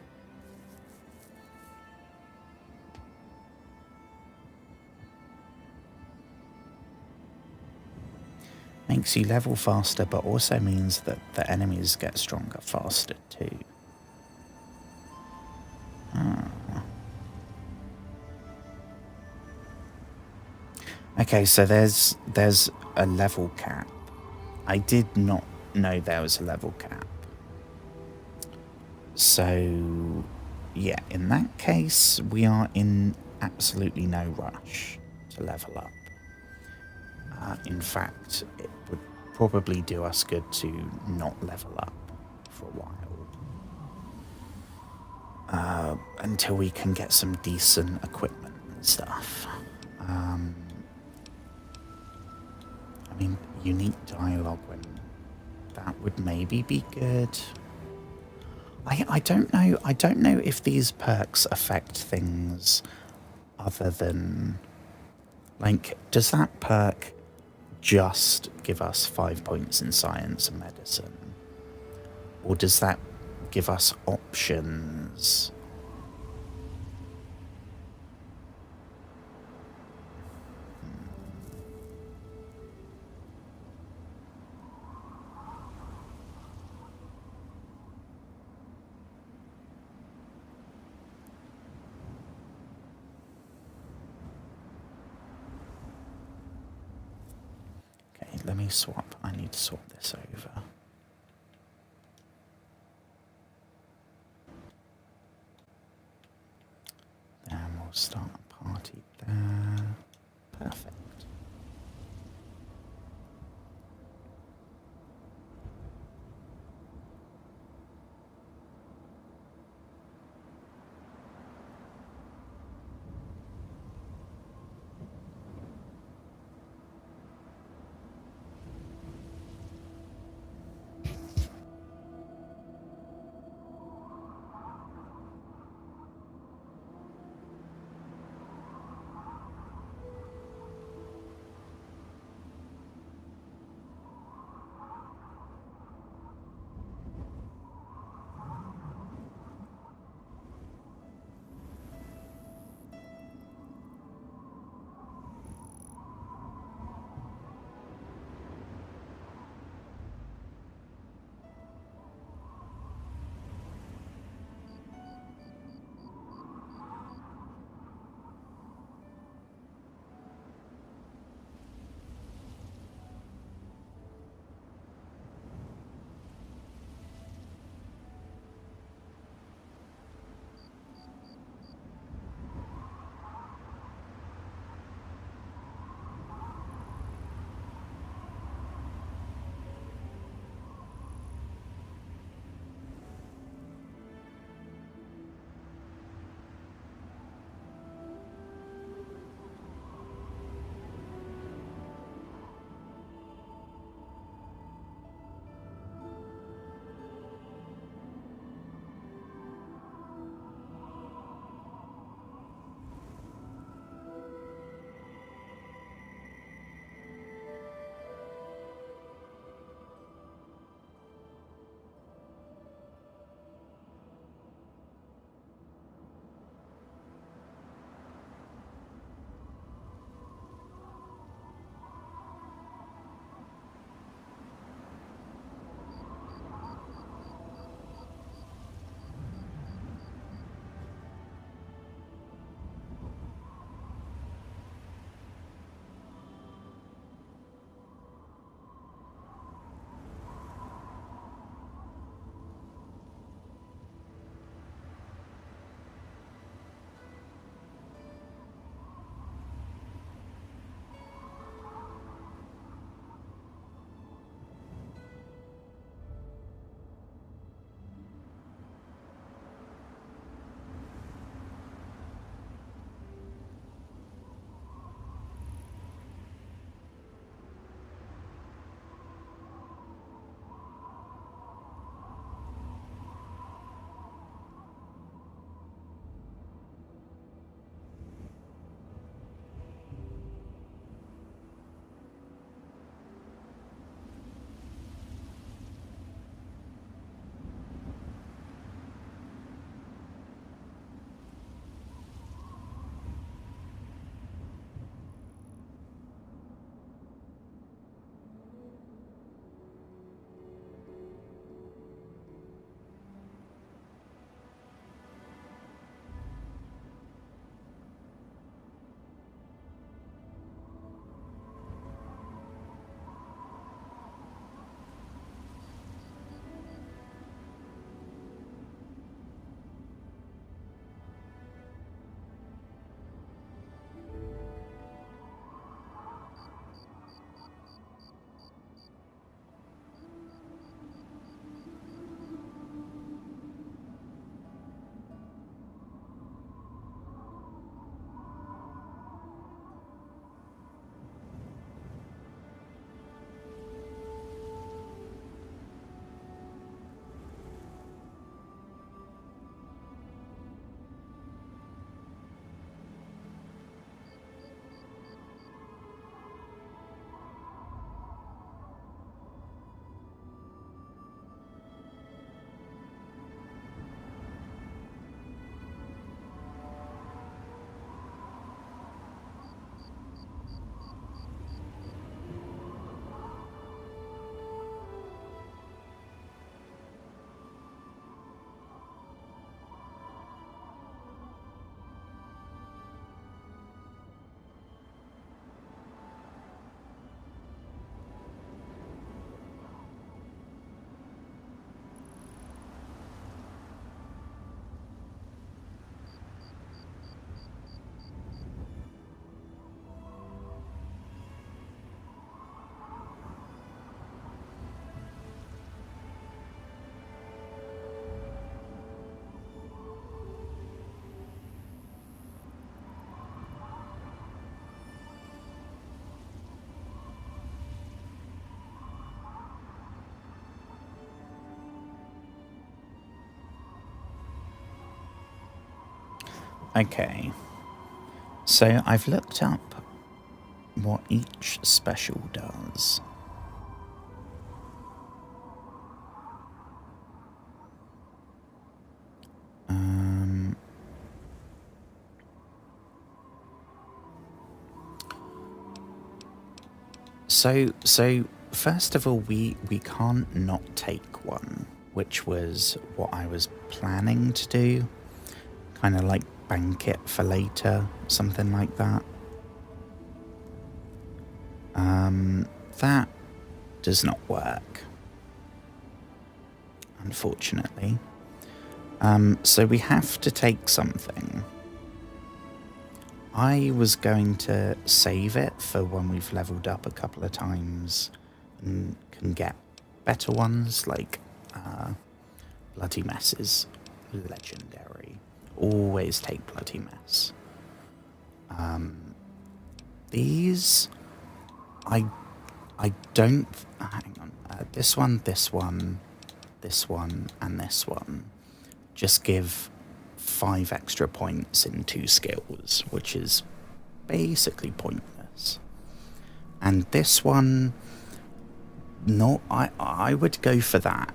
Makes you level faster, but also means that the enemies get stronger faster too. Okay, so there's a level cap. I did not know there was a level cap. So, yeah, in that case, we are in absolutely no rush to level up. In fact, it would probably do us good to not level up for a while. Until we can get some decent equipment and stuff. I mean, unique dialogue, when that would maybe be good. I don't know. I don't know if these perks affect things other than... Like, does that perk just give us 5 points in science and medicine? Or does that give us options? Okay, let me swap. I need to swap this over. Then we'll start a party there. Perfect. Okay. So I've looked up what each special does. So first of all, we can't not take one, which was what I was planning to do. Kind of like bank it for later, something like that. That does not work, unfortunately. So we have to take something. I was going to save it for when we've leveled up a couple of times and can get better ones, like Bloody Mess is legendary. Always take Bloody Mess. These, I don't, hang on, this one, and this one just give 5 extra points in 2 skills, which is basically pointless. And this one, no, I would go for that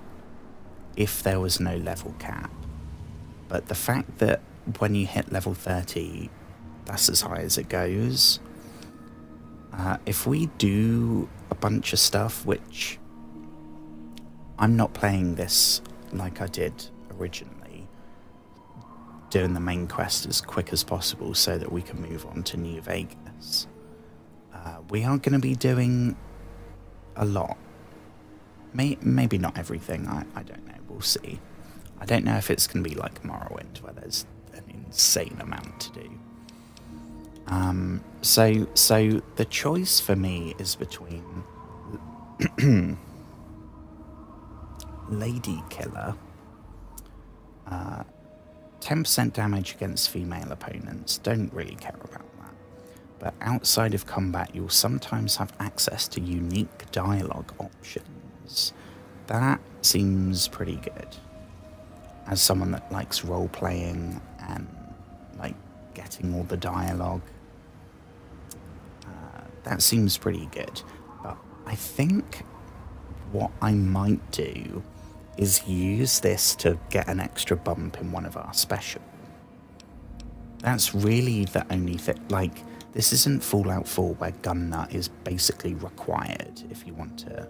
if there was no level cap. But the fact that when you hit level 30, that's as high as it goes. If we do a bunch of stuff, which I'm not playing this like I did originally, doing the main quest as quick as possible so that we can move on to New Vegas. We are going to be doing a lot. Maybe not everything, I don't know, we'll see. I don't know if it's going to be like Morrowind, where there's an insane amount to do. So the choice for me is between Lady Killer, 10% damage against female opponents, don't really care about that. But outside of combat, you'll sometimes have access to unique dialogue options. That seems pretty good. As someone that likes role-playing and like getting all the dialogue, that seems pretty good. But I think what I might do is use this to get an extra bump in one of our special. That's really the only thing. Like, this isn't Fallout 4 where gun nut is basically required if you want to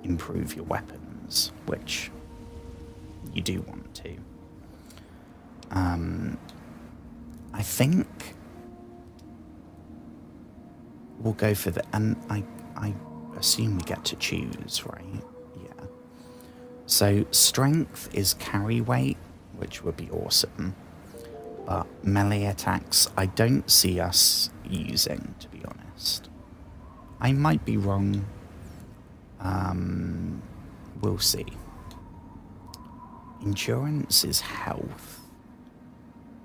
improve your weapons, which you do want to. I think we'll go for the, and I assume we get to choose, right? Yeah. So strength is carry weight, which would be awesome. But melee attacks, I don't see us using, to be honest. I might be wrong. We'll see. Endurance is health.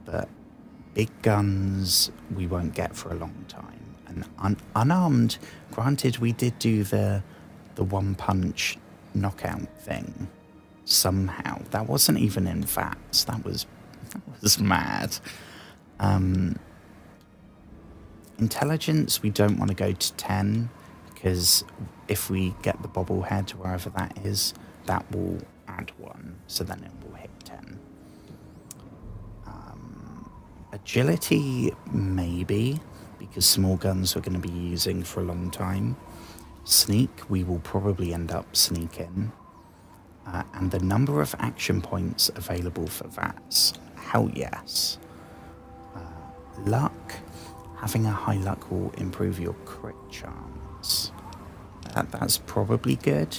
But big guns we won't get for a long time. And unarmed, granted, we did do the one punch knockout thing somehow. That wasn't even in VATS. That was mad. Intelligence, we don't want to go to 10 because if we get the bobblehead wherever that is, that will add 1, so then it will hit 10. Agility, maybe, because small guns we're going to be using for a long time. Sneak, we will probably end up sneaking. And the number of action points available for VATS, hell yes. Luck, having a high luck will improve your crit chance. That's probably good.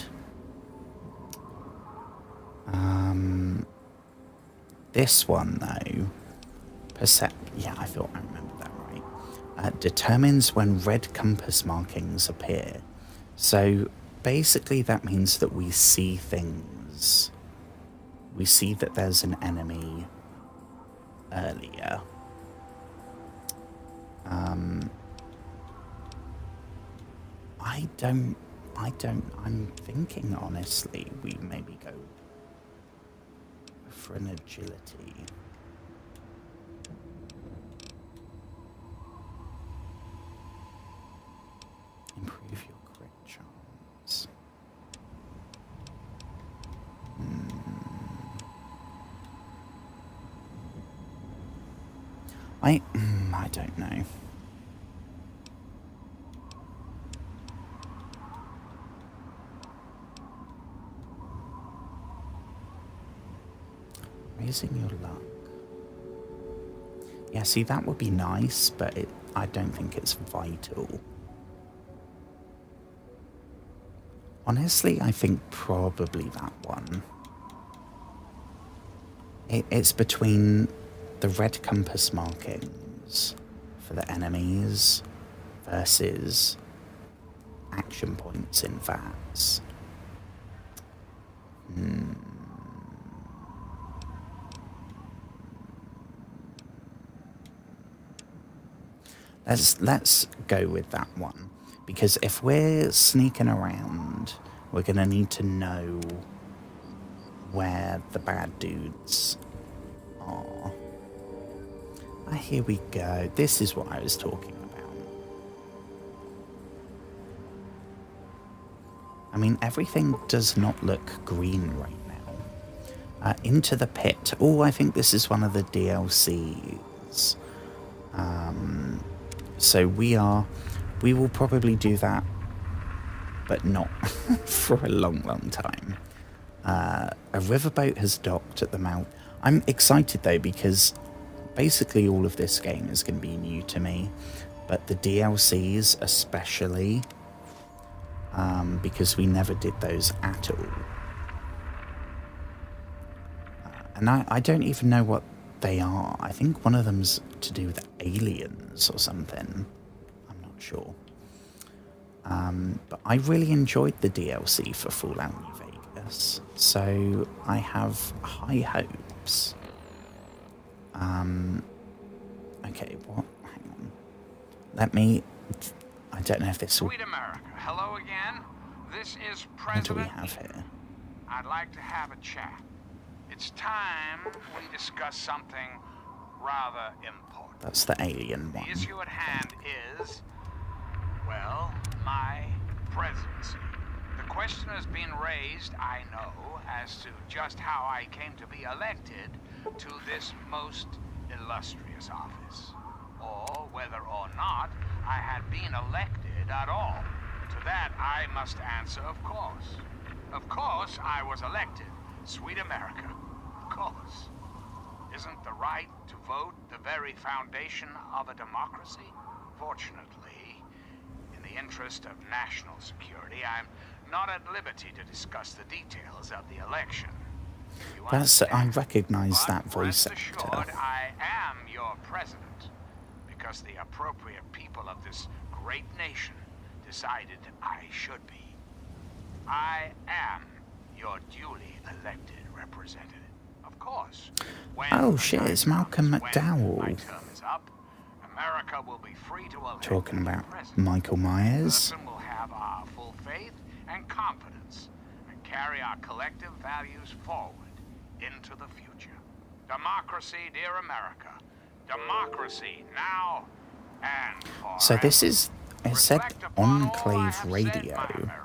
This one though, yeah, I thought I remember that right. Determines when red compass markings appear. So basically that means that we see things. We see that there's an enemy earlier. I'm thinking honestly we maybe go for an agility. Improve your crit chance. I don't know. Raising your luck. Yeah, see, that would be nice, but I don't think it's vital. Honestly, I think probably that one. It's between the red compass markings for the enemies versus action points in VATS. Let's go with that one, because if we're sneaking around, we're going to need to know where the bad dudes are. Here we go. This is what I was talking about. I mean, everything does not look green right now. Into the Pit. Oh, I think this is one of the DLCs. So we will probably do that, but not for a long, long time. A riverboat has docked at the mouth. I'm excited though, because basically all of this game is going to be new to me, but the DLCs especially, because we never did those at all. And I don't even know what they are. I think one of them's to do with aliens or something. I'm not sure. But I really enjoyed the DLC for Fallout New Vegas, so I have high hopes. Okay, what? Hang on. I don't know if this will... Sweet America, hello again. This is What do we President. have here? I'd like to have a chat. It's time we discuss something rather important. That's the alien The one. issue at hand is, well, my presidency. The question has been raised, I know, as to just how I came to be elected to this most illustrious office, or whether or not I had been elected at all. To that I must answer, of course. Of course I was elected. Sweet America. Of course. Isn't the right to vote the very foundation of a democracy? Fortunately, in the interest of national security, I'm not at liberty to discuss the details of the election. You I understand? recognise But that voice rest actor. assured, I am your president, because the appropriate people of this great nation decided I should be. I am your duly elected representative. Of course. When Oh the shit, time it's Malcolm comes when McDowell. my term is up, America will be free to elect Talking a new about president. Michael The Myers. person will have our full faith and confidence and carry our collective values forward into the future. Democracy, dear America. Democracy now and forever. So this is, it said Reflect upon all I Enclave have Radio. said, my America.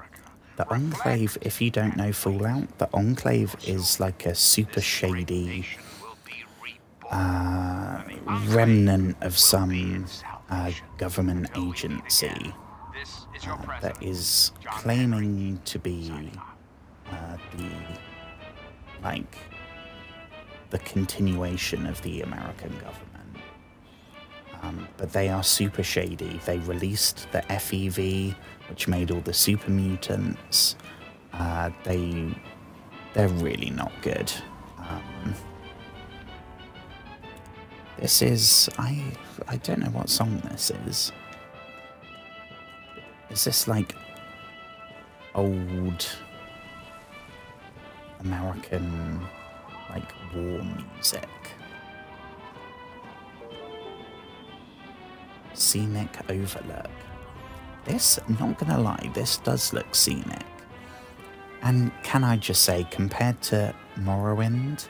The Enclave, Reflect if you don't know and Fallout, the Enclave is like a super this great shady nation will be reborn, and the Enclave remnant of will be some its salvation. government Until we meet agency again, this is your that president, is John claiming Henry, to be signing off. the continuation of the American government. But they are super shady. They released the FEV, which made all the super mutants. They're really not good. This is, I don't know what song this is. Is this like old American like war music? Scenic Overlook. This, not gonna lie, this does look scenic. And can I just say, compared to Morrowind,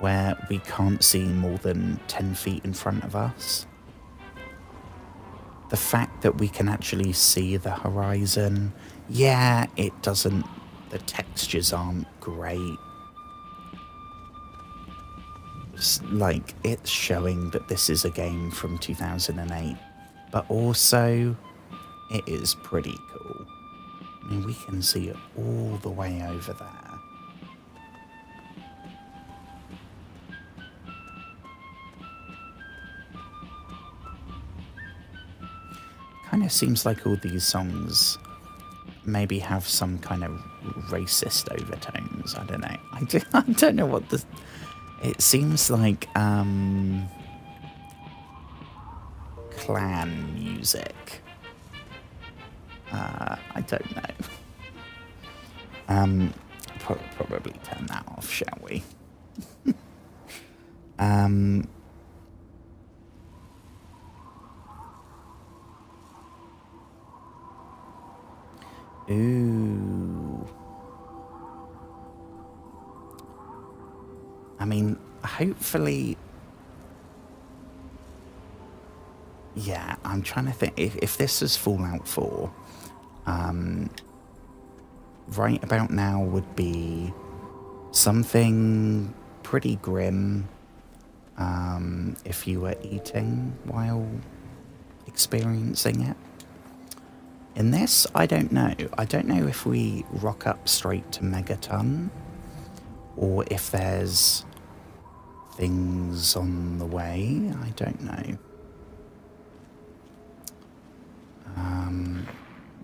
where we can't see more than 10 feet in front of us, the fact that we can actually see the horizon, yeah, it doesn't, the textures aren't great. It's like, it's showing that this is a game from 2008, but also it is pretty cool. I mean, we can see it all the way over there. Kind of seems like all these songs maybe have some kind of racist overtones. I don't know. I don't know what the... It seems like clan music. I don't know. Probably turn that off, shall we? Ooh. I mean, hopefully... Yeah, I'm trying to think. If this was Fallout 4, right about now would be something pretty grim if you were eating while experiencing it. In this, I don't know. I don't know if we rock up straight to Megaton or if there's things on the way. I don't know.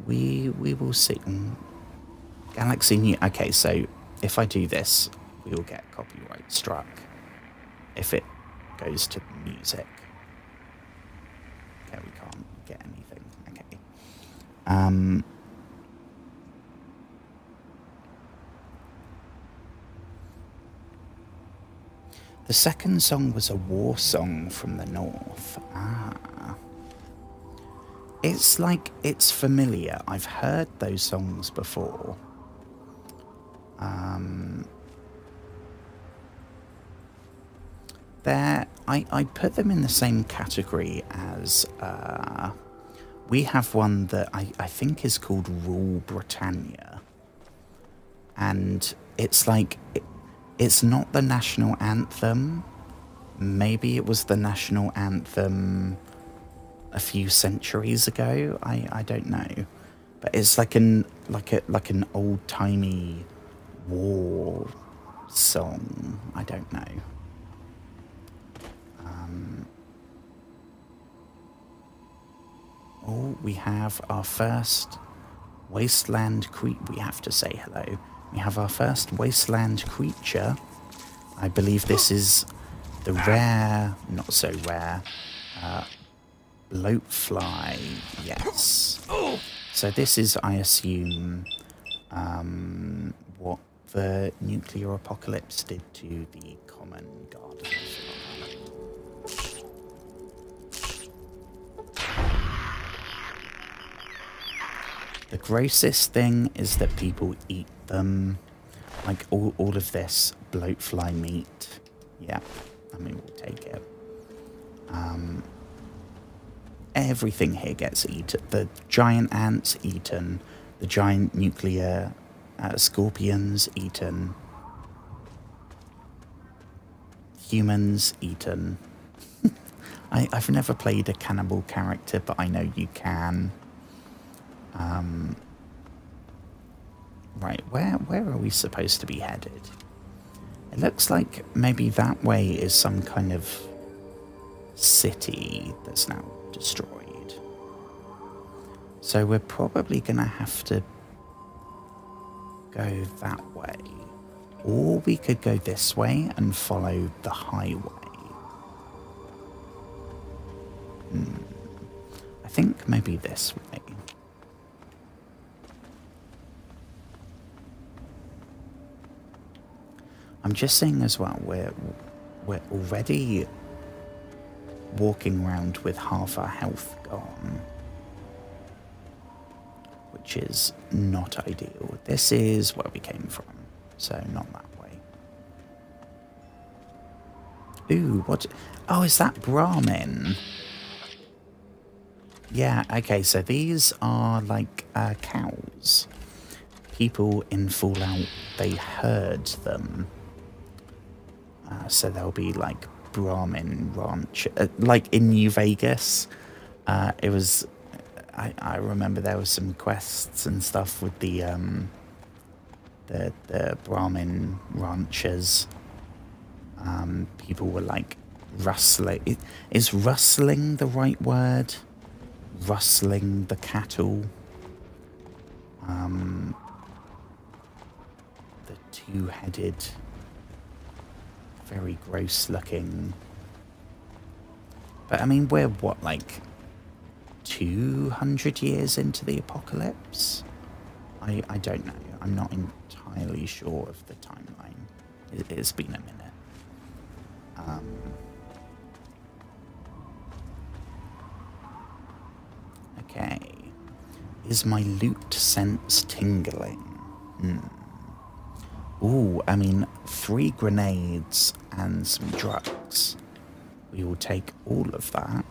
We will see. Galaxy New... Okay, so if I do this, we will get copyright struck if it goes to music. Okay, we can't get anything. Okay. The second song was a war song from the north. It's like, it's familiar. I've heard those songs before. I put them in the same category as, we have one that I think is called Rule Britannia. And it's like, it's not the national anthem. Maybe it was the national anthem a few centuries ago. I don't know. But it's like an old-timey war song. I don't know. Oh, we have our first wasteland creature. We have to say hello. We have our first wasteland creature. I believe this is the rare, not so rare, bloatfly. Yes. So this is, I assume, what the nuclear apocalypse did to the common garden fly. The grossest thing is that people eat them. Like all of this bloatfly meat. Yeah, I mean, we'll take it. Everything here gets eaten. The giant ants eaten. The giant nuclear scorpions eaten. Humans eaten. I've never played a cannibal character, but I know you can. Right, where are we supposed to be headed? It looks like maybe that way is some kind of city that's now destroyed. So we're probably gonna have to go that way. Or we could go this way and follow the highway. I think maybe this way. I'm just saying as well, we're already walking around with half our health gone, which is not ideal. This is where we came from, so not that way. Ooh, what? Oh, is that Brahmin? Yeah, okay, so these are like cows. People in Fallout, they herd them. So there'll be like Brahmin ranch, like in New Vegas. It was, I remember there was some quests and stuff with the Brahmin ranchers. People were like rustling. Is rustling the right word? Rustling the cattle. The two-headed, very gross looking. But I mean, we're what, like 200 years into the apocalypse? I don't know. I'm not entirely sure of the timeline. It's been a minute. Okay. Is my loot sense tingling? Ooh, I mean, 3 grenades and some drugs. We will take all of that.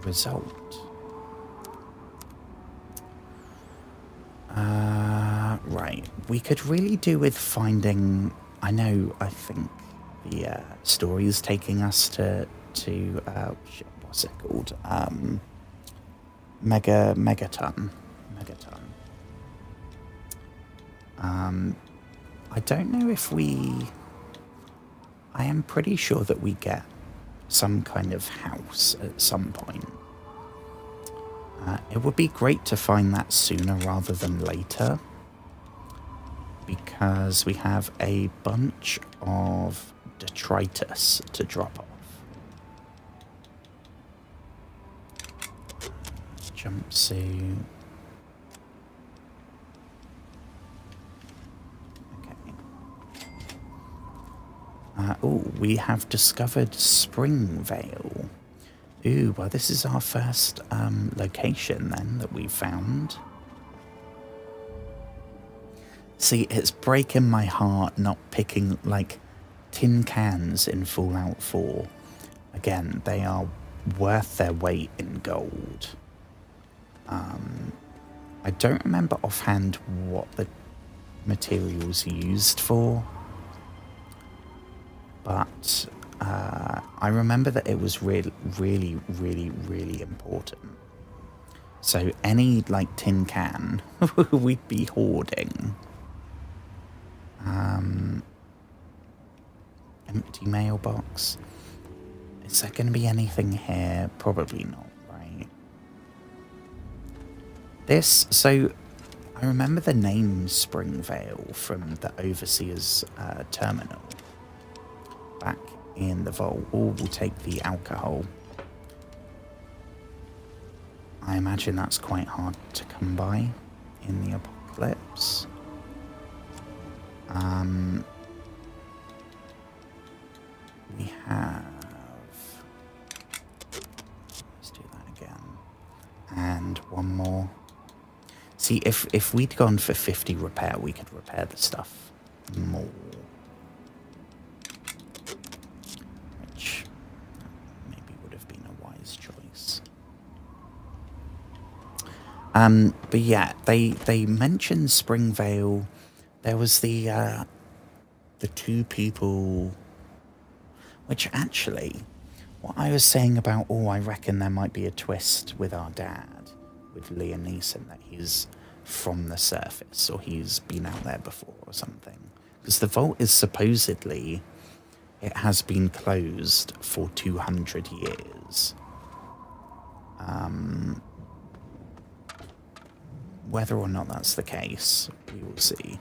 Result. Right. We could really do with finding... I think the story is taking us to what's it called? Megaton. I don't know if I am pretty sure that we get some kind of house at some point. It would be great to find that sooner rather than later, because we have a bunch of detritus to drop off. Jumpsuit. Oh, we have discovered Springvale. Ooh, well, this is our first location then that we found. See, it's breaking my heart not picking, like, tin cans in Fallout 4. Again, they are worth their weight in gold. I don't remember offhand what the materials used for. But I remember that it was really important. So any, like, tin can we'd be hoarding. Empty mailbox. Is there going to be anything here? Probably not, right? So I remember the name Springvale from the Overseer's terminal. Back in the vault. Or we'll take the alcohol. I imagine that's quite hard to come by in the apocalypse. We have... Let's do that again. And one more. See, if we'd gone for 50 repair, we could repair the stuff more. Which maybe would have been a wise choice. But yeah, they mentioned Springvale. There was the 2 people, which actually, what I was saying about, I reckon there might be a twist with our dad, with Liam Neeson, that he's from the surface, or he's been out there before or something. Because the vault is supposedly, it has been closed for 200 years. Whether or not that's the case, we will see.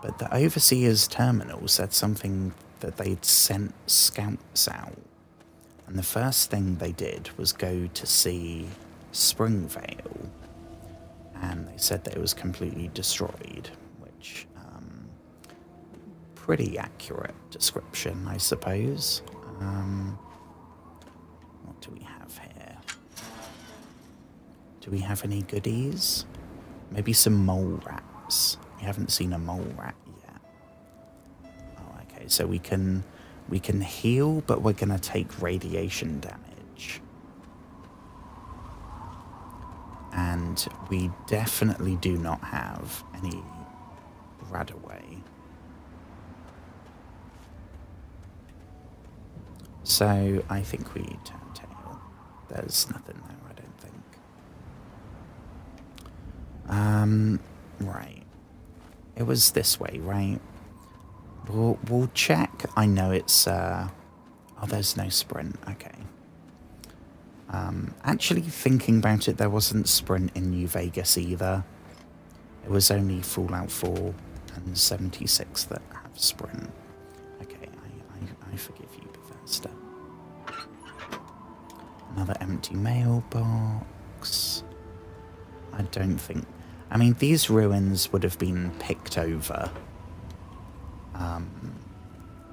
But the Overseer's terminal said something that they'd sent scouts out. And the first thing they did was go to see Springvale. And they said that it was completely destroyed, which, pretty accurate description, I suppose. What do we have here? Do we have any goodies? Maybe some mole rats. We haven't seen a mole rat yet. Oh, okay. So we can heal, but we're gonna take radiation damage. And we definitely do not have any Radaway. So I think we turn tail. There's nothing there, I don't think. Right. It was this way, right? We'll check. I know it's, oh, there's no sprint. Okay. Actually, thinking about it, there wasn't sprint in New Vegas either. It was only Fallout 4 and 76 that have sprint. Okay, I forgive you, Bethesda. Another empty mailbox. I don't think... I mean, these ruins would have been picked over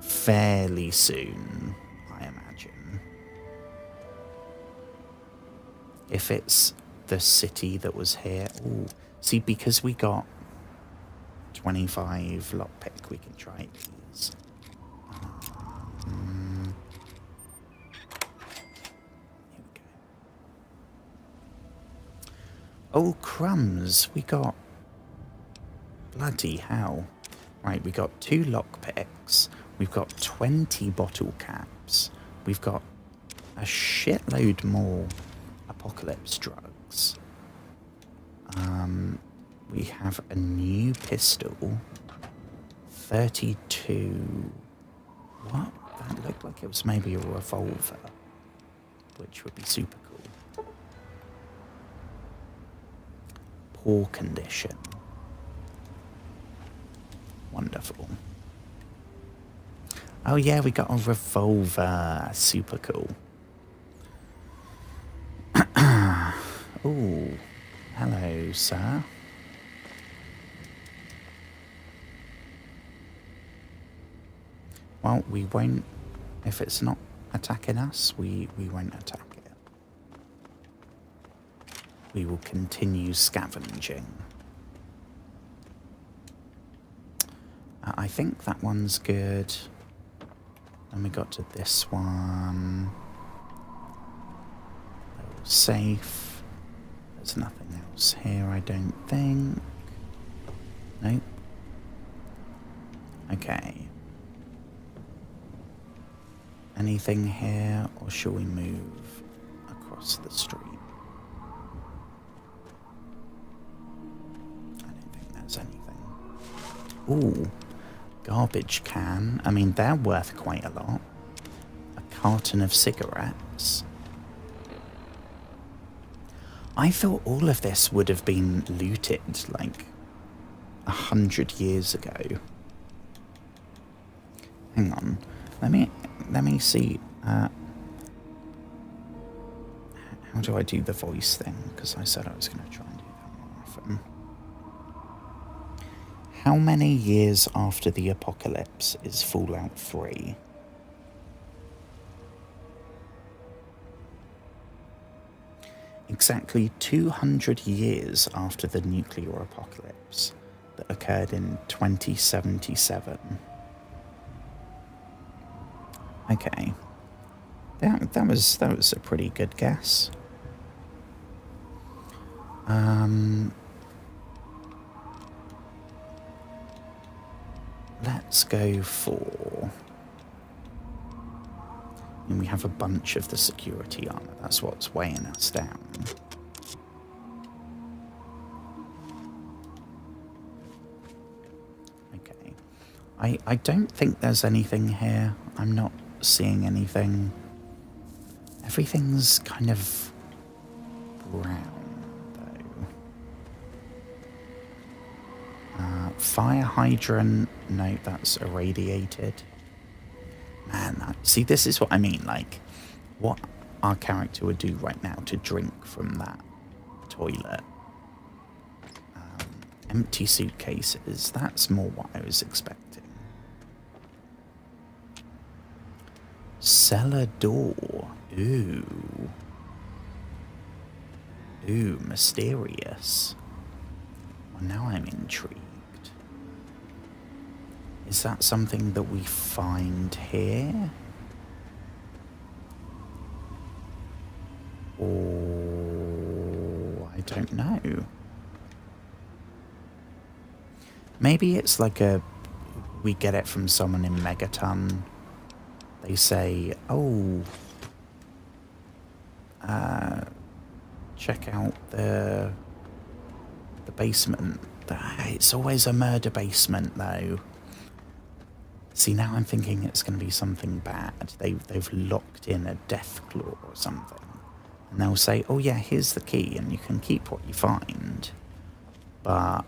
fairly soon, I imagine. If it's the city that was here... Ooh, see, because we got 25 lockpick, we can try these. Here we go. Oh, crumbs! We got... Bloody hell. Right, we got 2 lockpicks. We've got 20 bottle caps. We've got a shitload more apocalypse drugs. We have a new pistol. 32... What? That looked like it was maybe a revolver, which would be super cool. Poor condition. Wonderful. Oh yeah, we got a revolver. Super cool. Ooh. Hello, sir. Well, we won't... If it's not attacking us, we won't attack it. We will continue scavenging. I think that one's good. Then we got to this one. Safe. There's nothing else here, I don't think. Nope. Okay. Anything here, or shall we move across the street? I don't think there's anything. Ooh. Garbage can. I mean, they're worth quite a lot. A carton of cigarettes. I thought all of this would have been looted like 100 years ago. Hang on. Let me see. How do I do the voice thing? Because I said I was going to try and do that more often. How many years after the apocalypse is Fallout 3? Exactly 200 years after the nuclear apocalypse that occurred in 2077. Okay. That was a pretty good guess. Let's go for... And we have a bunch of the security armor. That's what's weighing us down. Okay. I don't think there's anything here. I'm not seeing anything. Everything's kind of brown, though. Fire hydrant. No, that's irradiated. Man, see, this is what I mean. Like, what our character would do right now to drink from that toilet. Empty suitcases. That's more what I was expecting. Cellar door. Ooh. Ooh, mysterious. Well, now I'm intrigued. Is that something that we find here? Or... I don't know. Maybe it's like we get it from someone in Megaton. They say, oh, check out the basement. It's always a murder basement, though. See, now I'm thinking it's going to be something bad. They've locked in a death claw or something. And they'll say, oh yeah, here's the key, and you can keep what you find. But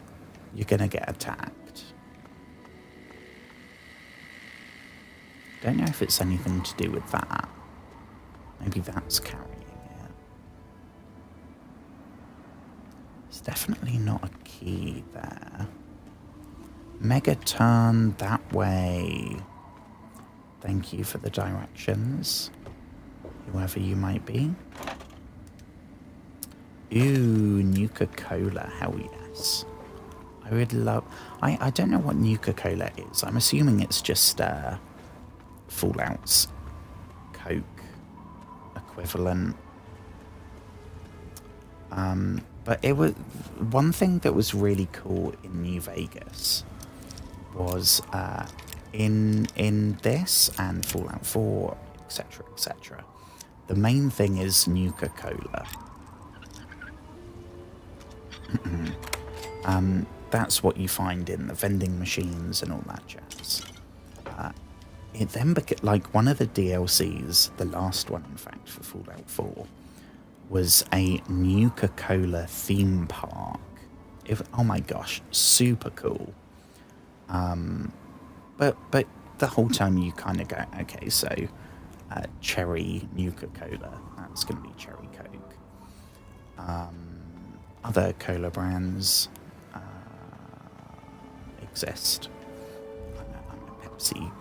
you're going to get attacked. Don't know if it's anything to do with that. Maybe that's carrying it. It's definitely not a key there. Megaton that way. Thank you for the directions, whoever you might be. Ooh, Nuka-Cola, hell yes. I would love... I don't know what Nuka-Cola is. I'm assuming it's just Fallout's Coke equivalent. But it was... One thing that was really cool in New Vegas was in this and Fallout 4, etc., etc. The main thing is Nuka-Cola. That's what you find in the vending machines and all that jazz. It then like one of the DLCs, the last one in fact for Fallout 4, was a Nuka-Cola theme park. Oh my gosh, super cool. But the whole time you kind of go, okay, so cherry Nuka-Cola, that's going to be cherry Coke. Other cola brands exist. I'm a Pepsi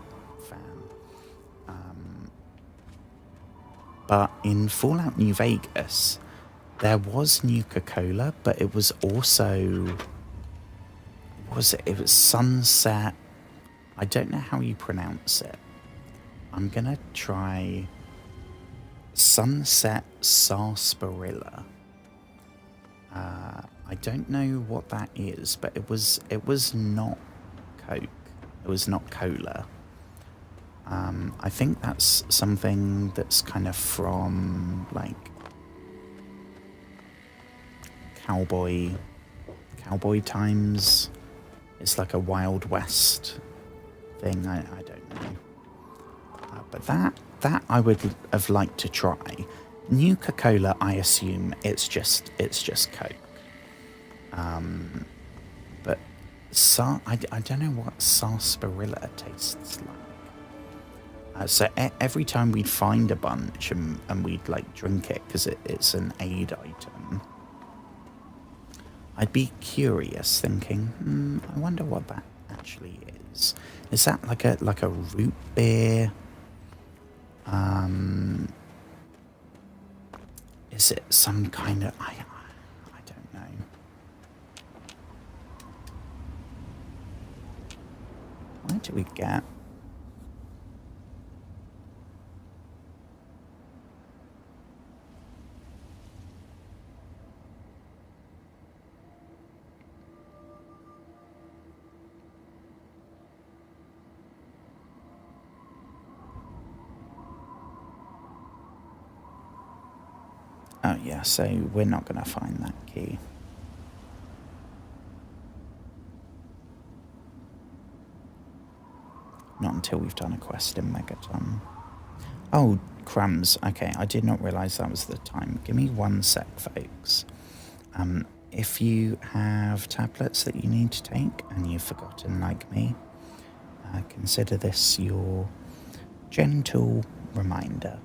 fan. But in Fallout New Vegas, there was Nuka-Cola, but it was also... It was Sunset. I don't know how you pronounce it. I'm going to try Sunset Sarsaparilla. I don't know what that is, but it was not Coke. It was not cola. I think that's something that's kind of from like cowboy times. It's like a Wild West thing. I don't know. But that I would have liked to try. Nuka-Cola, I assume it's just Coke. But I don't know what sarsaparilla tastes like. So every time we'd find a bunch and we'd like drink it because it's an aid item, I'd be curious, thinking, I wonder what that actually is. Is that like a root beer? Is it some kind of... I don't know. Where do we get... Oh yeah, so we're not going to find that key. Not until we've done a quest in Megaton. Oh, crumbs. Okay, I did not realise that was the time. Give me 1 sec, folks. If you have tablets that you need to take and you've forgotten, like me, consider this your gentle reminder.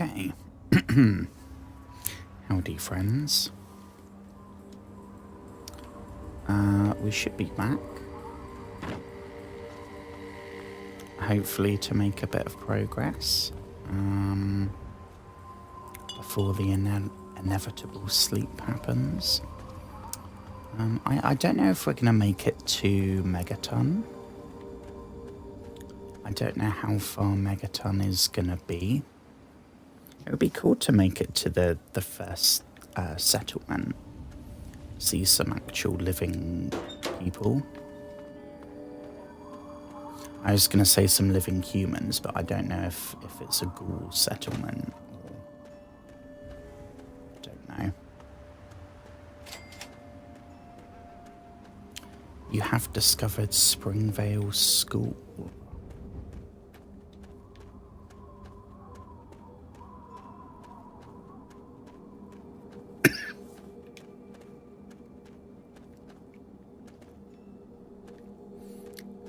Okay. Howdy, friends. We should be back. Hopefully to make a bit of progress. Before the inevitable sleep happens. I don't know if we're going to make it to Megaton. I don't know how far Megaton is going to be. It would be cool to make it to the first settlement. See some actual living people. I was going to say some living humans, but I don't know if it's a ghoul settlement or... I don't know. You have discovered Springvale School.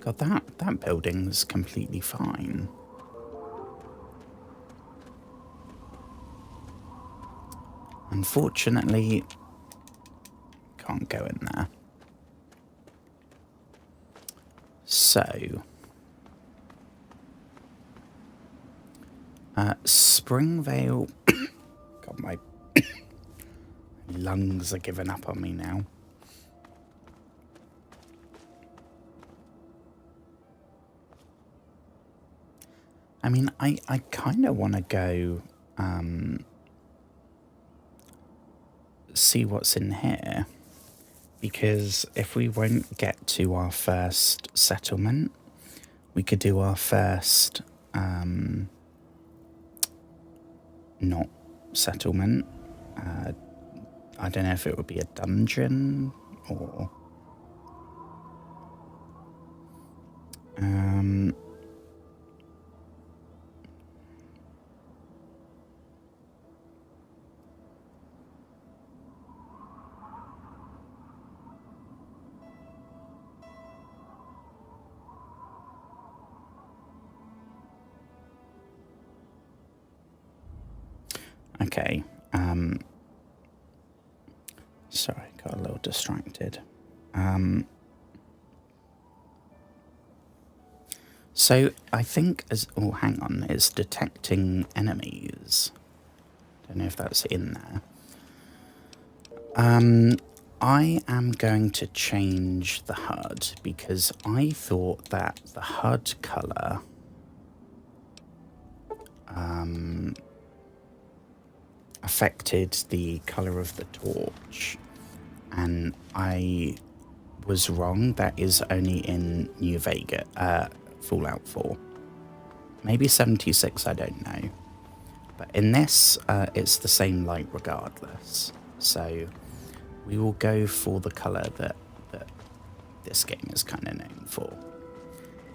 God, that building's completely fine. Unfortunately, can't go in there. So, Springvale. God, my lungs are giving up on me now. I mean, I kind of want to go see what's in here, because if we won't get to our first settlement, we could do our first not settlement. I don't know if it would be a dungeon or okay. Sorry, got a little distracted. So I think oh, hang on, it's detecting enemies. Don't know if that's in there. I am going to change the HUD because I thought that the HUD color affected the color of the torch, and I was wrong. That is only in New Vegas, Fallout 4. Maybe 76, I don't know. But in this, it's the same light regardless. So we will go for the color that this game is kind of known for.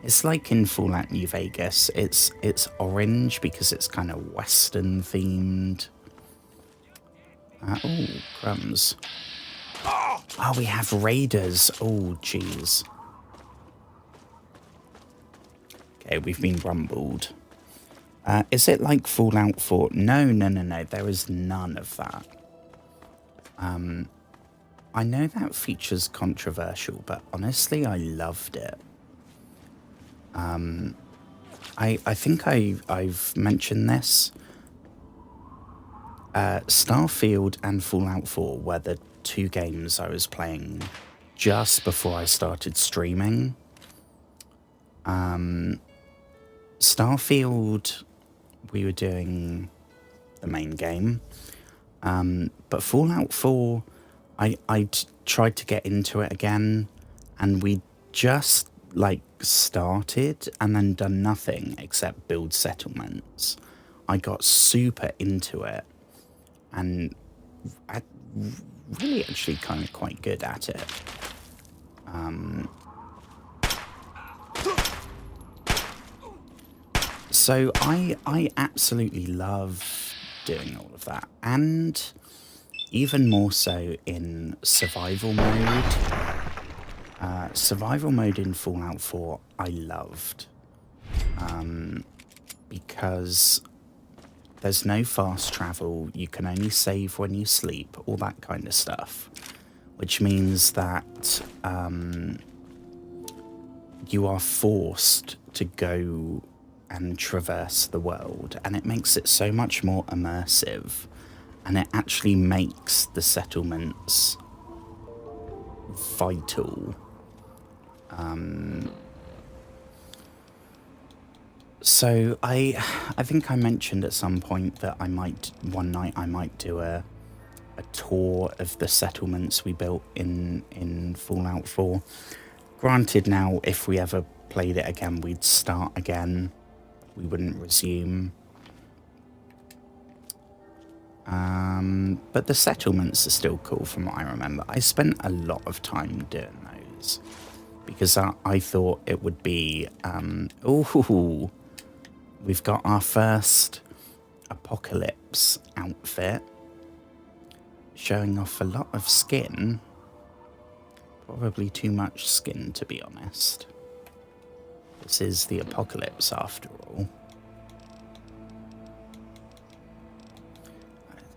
It's like in Fallout New Vegas. It's orange because it's kind of Western themed. Oh, crumbs. Oh, we have raiders. Oh, jeez. Okay, we've been rumbled. Is it like Fallout 4? No. There is none of that. I know that feature's controversial, but honestly, I loved it. I think I've mentioned this. Starfield and Fallout 4 were the two games I was playing just before I started streaming. Starfield, we were doing the main game. But Fallout 4, I tried to get into it again, and we just like started and then done nothing except build settlements. I got super into it, and I really actually kind of quite good at it. So I absolutely love doing all of that, and even more so in survival mode. Survival mode in Fallout 4 I loved, because there's no fast travel, you can only save when you sleep, all that kind of stuff. Which means that you are forced to go and traverse the world, and it makes it so much more immersive, and it actually makes the settlements vital. So I think I mentioned at some point that one night I might do a tour of the settlements we built in Fallout 4. Granted, now if we ever played it again, we'd start again. We wouldn't resume. But the settlements are still cool from what I remember. I spent a lot of time doing those because I thought it would be... ooh, we've got our first Apocalypse outfit, showing off a lot of skin. Probably too much skin, to be honest. This is the Apocalypse, after all.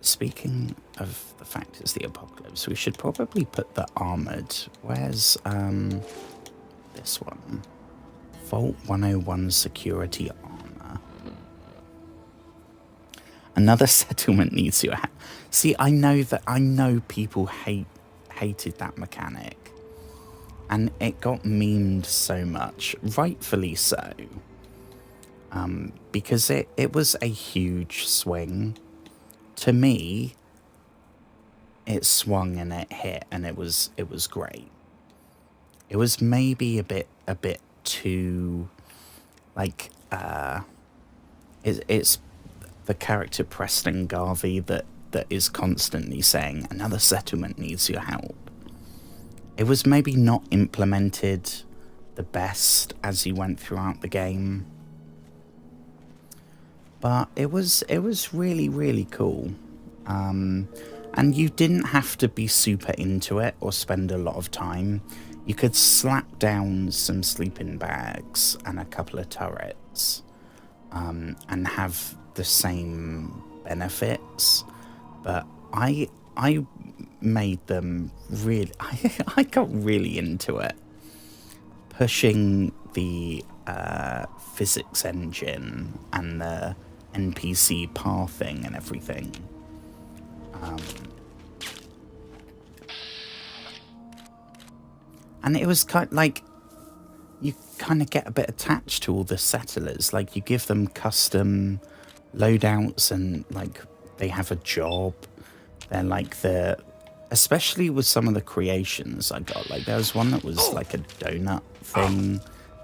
Speaking of the fact it's the Apocalypse, we should probably put the armoured... Where's this one? Vault 101 security armour. Another settlement needs your... See, I know people hated that mechanic. And it got memed so much, rightfully so. Because it was a huge swing. To me, it swung and it hit, and it was great. It was maybe a bit too, like, it's the character Preston Garvey that is constantly saying, another settlement needs your help. It was maybe not implemented the best as you went throughout the game. But it was really, really cool. And you didn't have to be super into it or spend a lot of time. You could slap down some sleeping bags and a couple of turrets and have the same benefits. But I made them really... I got really into it. Pushing the physics engine and the NPC pathing and everything. And it was kind of like... You kind of get a bit attached to all the settlers. Like, you give them custom loadouts and, like, they have a job. They're like the... Especially with some of the creations I got. Like, there was one that was like a donut thing.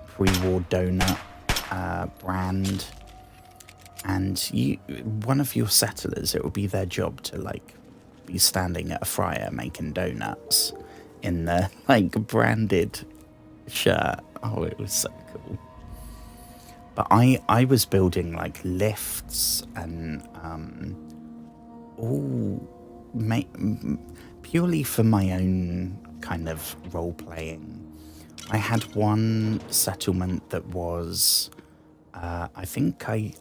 Pre-war donut brand. And one of your settlers, it would be their job to, like, be standing at a fryer making donuts in the, like, branded shirt. Oh, it was so cool. But I was building, like, lifts and purely for my own kind of role-playing. I had one settlement that was... I think I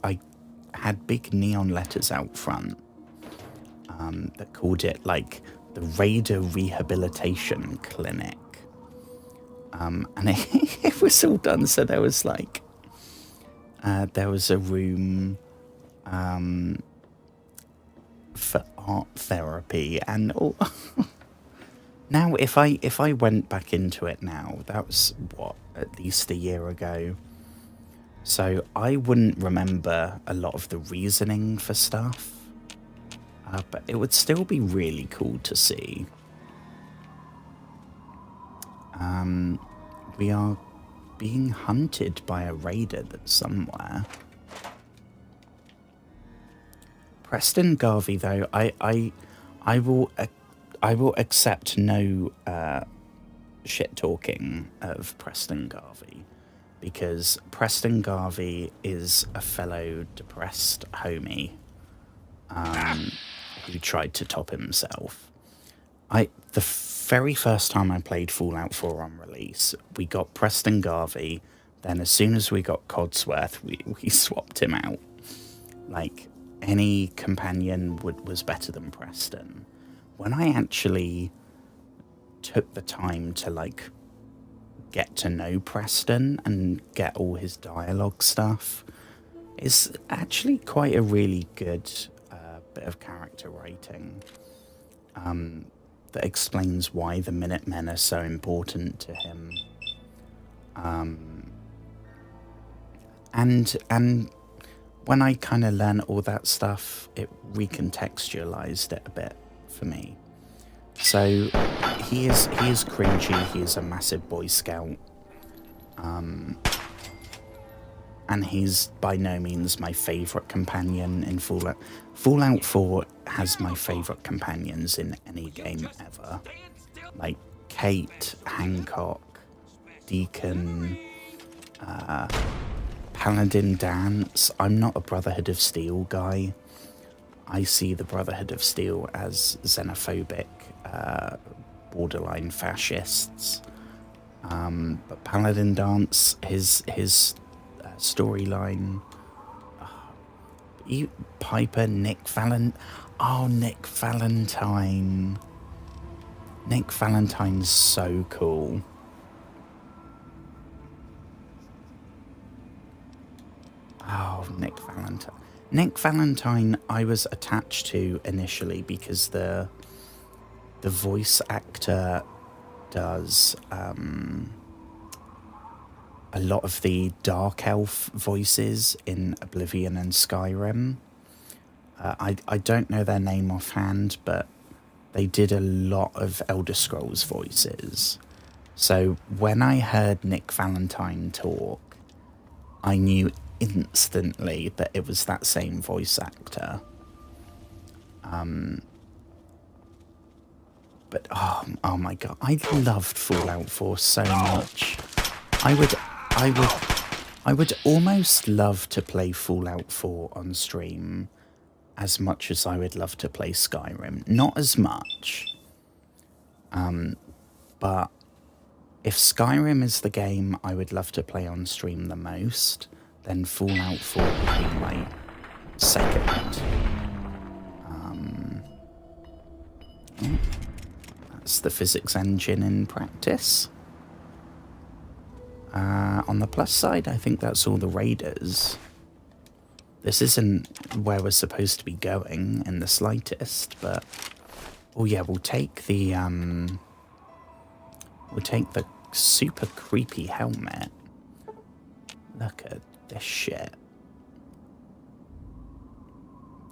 had big neon letters out front that called it, like, the Raider Rehabilitation Clinic. And it was all done, so there was, like... there was a room for art therapy and all. Now, if I went back into it now, that was, what, at least a year ago. So I wouldn't remember a lot of the reasoning for stuff. But it would still be really cool to see. We are being hunted by a raider that's somewhere. Preston Garvey, though, I will accept no shit talking of Preston Garvey, because Preston Garvey is a fellow depressed homie who tried to top himself. The very first time I played Fallout 4 on release, we got Preston Garvey. Then as soon as we got Codsworth, we swapped him out. Like, any companion was better than Preston. When I actually took the time to like get to know Preston and get all his dialogue stuff, it's actually quite a really good bit of character writing that explains why the Minutemen are so important to him. And when I kind of learned all that stuff, it recontextualized it a bit for me. So he is cringy. He is a massive Boy Scout, and he's by no means my favorite companion in Fallout. Fallout 4 has my favorite companions in any game ever, like Kate, Hancock, Deacon, Paladin Dance. I'm not a Brotherhood of Steel guy. I see the Brotherhood of Steel as xenophobic, borderline fascists. But Paladin Dance, his storyline. Piper, Nick Valentine. Oh, Nick Valentine. Nick Valentine's so cool. Oh, Nick Valentine. Nick Valentine I was attached to initially because the voice actor does a lot of the Dark Elf voices in Oblivion and Skyrim. I don't know their name offhand, but they did a lot of Elder Scrolls voices. So when I heard Nick Valentine talk, I knew instantly that it was that same voice actor. But oh my god, I loved Fallout 4 so much. I would almost love to play Fallout 4 on stream as much as I would love to play Skyrim. Not as much. But if Skyrim is the game I would love to play on stream the most, then Fallout 4 would be my second. That's the physics engine in practice. On the plus side, I think that's all the raiders. This isn't where we're supposed to be going in the slightest, but oh yeah, we'll take the super creepy helmet. Look at this shit.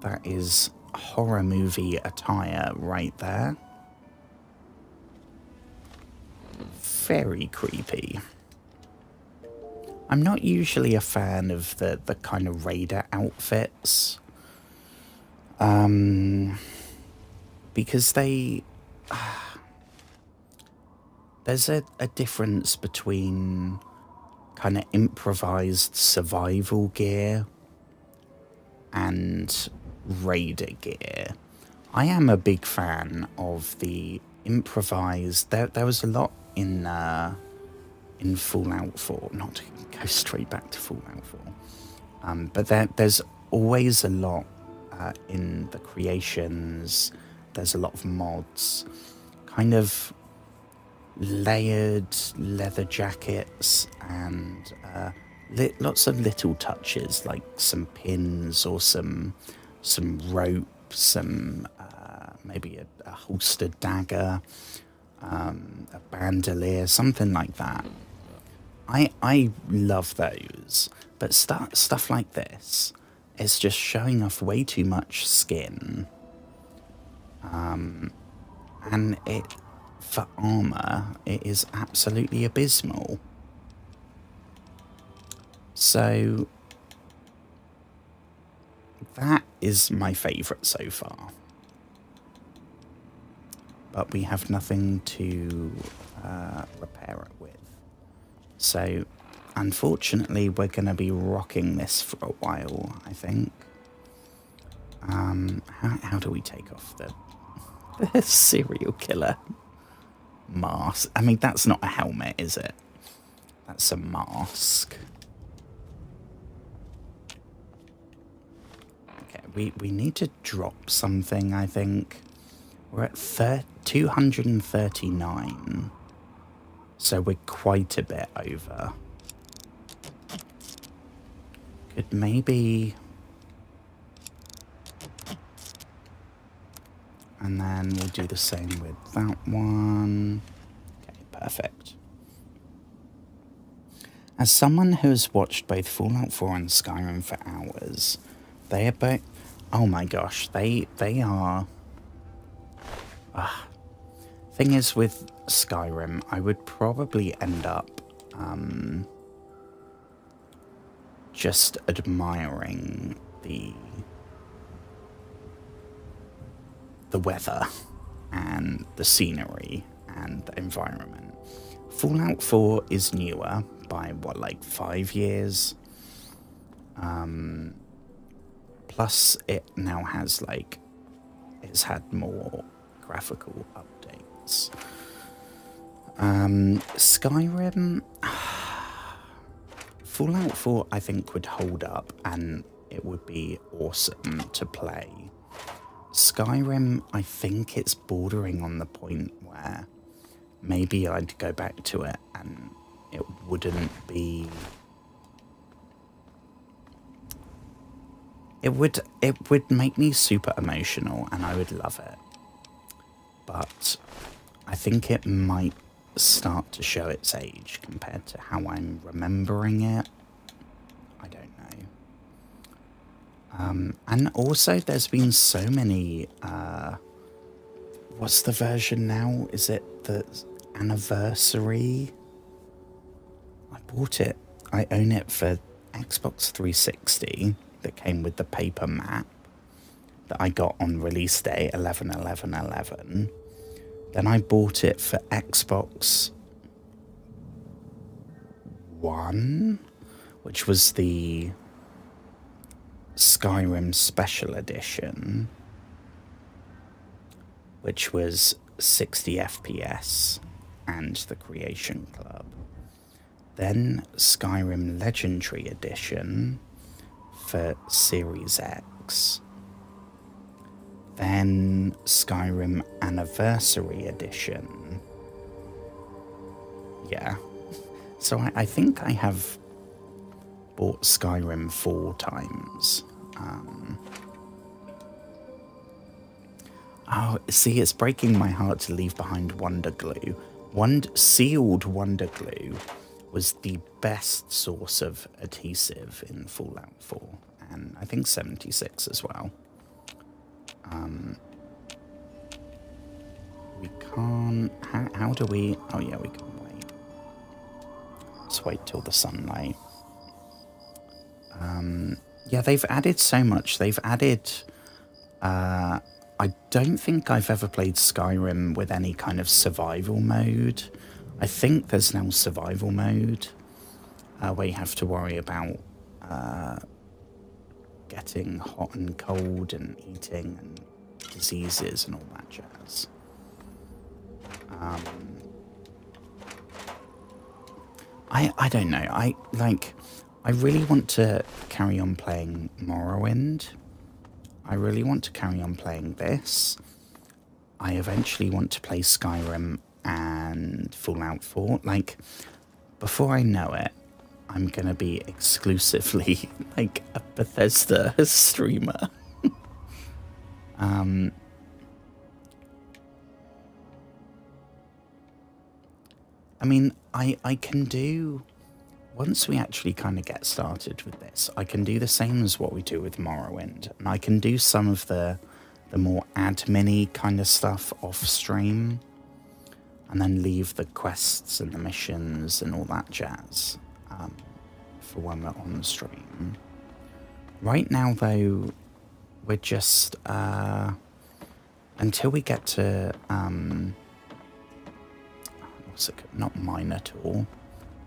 That is horror movie attire right there. Very creepy. I'm not usually a fan of the kind of raider outfits. Because they... there's a difference between kind of improvised survival gear and raider gear. I am a big fan of the improvised... There was a lot in Fallout 4, not to go straight back to Fallout 4, but there's always a lot in the creations. There's a lot of mods, kind of layered leather jackets and lots of little touches like some pins or some rope, some maybe a holstered dagger, a bandolier, something like that. I love those, but stuff like this is just showing off way too much skin. And it, for armor, it is absolutely abysmal. So that is my favorite so far. But we have nothing to repair it with. So, unfortunately, we're going to be rocking this for a while, I think. How do we take off the serial killer mask? I mean, that's not a helmet, is it? That's a mask. Okay, we need to drop something, I think. We're at 239. So we're quite a bit over. Could maybe... And then we'll do the same with that one. Okay, perfect. As someone who has watched both Fallout 4 and Skyrim for hours, they are both... Oh my gosh, they are... Thing is, with Skyrim, I would probably end up just admiring the weather and the scenery and the environment. Fallout 4 is newer by, what, like 5 years? Plus, it now has, like, it's had more graphical updates. Skyrim... Fallout 4, I think, would hold up, and it would be awesome to play. Skyrim, I think it's bordering on the point where maybe I'd go back to it and it wouldn't be... It would make me super emotional and I would love it. But I think it might start to show its age compared to how I'm remembering it. I don't know. And also there's been so many, what's the version now? Is it the anniversary? I bought it. I own it for Xbox 360 that came with the paper map that I got on release day 11/11/11. Then I bought it for Xbox One, which was the Skyrim Special Edition, which was 60 FPS and the Creation Club. Then Skyrim Legendary Edition for Series X. Then Skyrim Anniversary Edition. Yeah. So I think I have bought Skyrim 4 times. Oh, see, it's breaking my heart to leave behind Wonder Glue. Sealed Wonder Glue was the best source of adhesive in Fallout 4, and I think 76 as well. We can't... How do we... Oh, yeah, we can wait. Let's wait till the sunlight. Yeah, they've added so much. They've added... I don't think I've ever played Skyrim with any kind of survival mode. I think there's now survival mode, where you have to worry about getting hot and cold and eating and diseases and all that jazz. I don't know. I really want to carry on playing Morrowind. I really want to carry on playing this. I eventually want to play Skyrim and Fallout 4. Like, before I know it, I'm going to be exclusively, like, a Bethesda streamer. I mean, I can do... Once we actually kind of get started with this, I can do the same as what we do with Morrowind. And I can do some of the more admin-y kind of stuff off-stream. And then leave the quests and the missions and all that jazz for when we're on stream. Right now, though, we're just... until we get to... what's it called? Not Minotaur.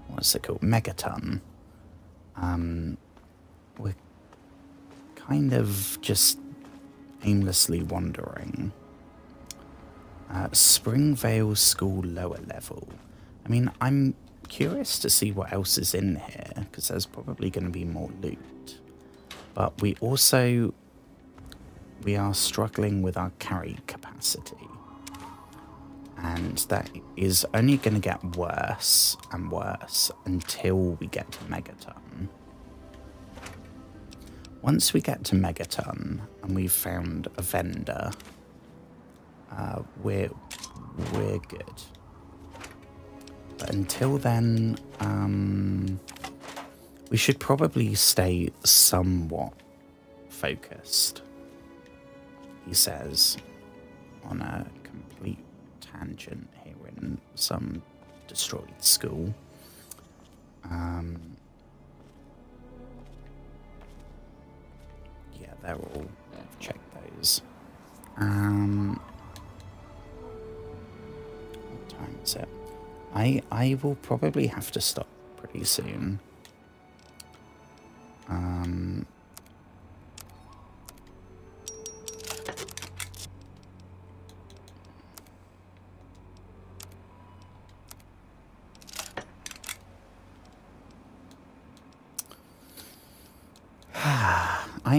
What's it called? Megaton. We're kind of just aimlessly wandering. Springvale School lower level. I mean, I'm curious to see what else is in here, because there's probably going to be more loot. But we also we are struggling with our carry capacity. And that is only going to get worse and worse until we get to Megaton. Once we get to Megaton and we've found a vendor, we're good. But until then, we should probably stay somewhat focused, he says, on a complete tangent here in some destroyed school. Yeah, they're all... check those. What time is it? I will probably have to stop pretty soon.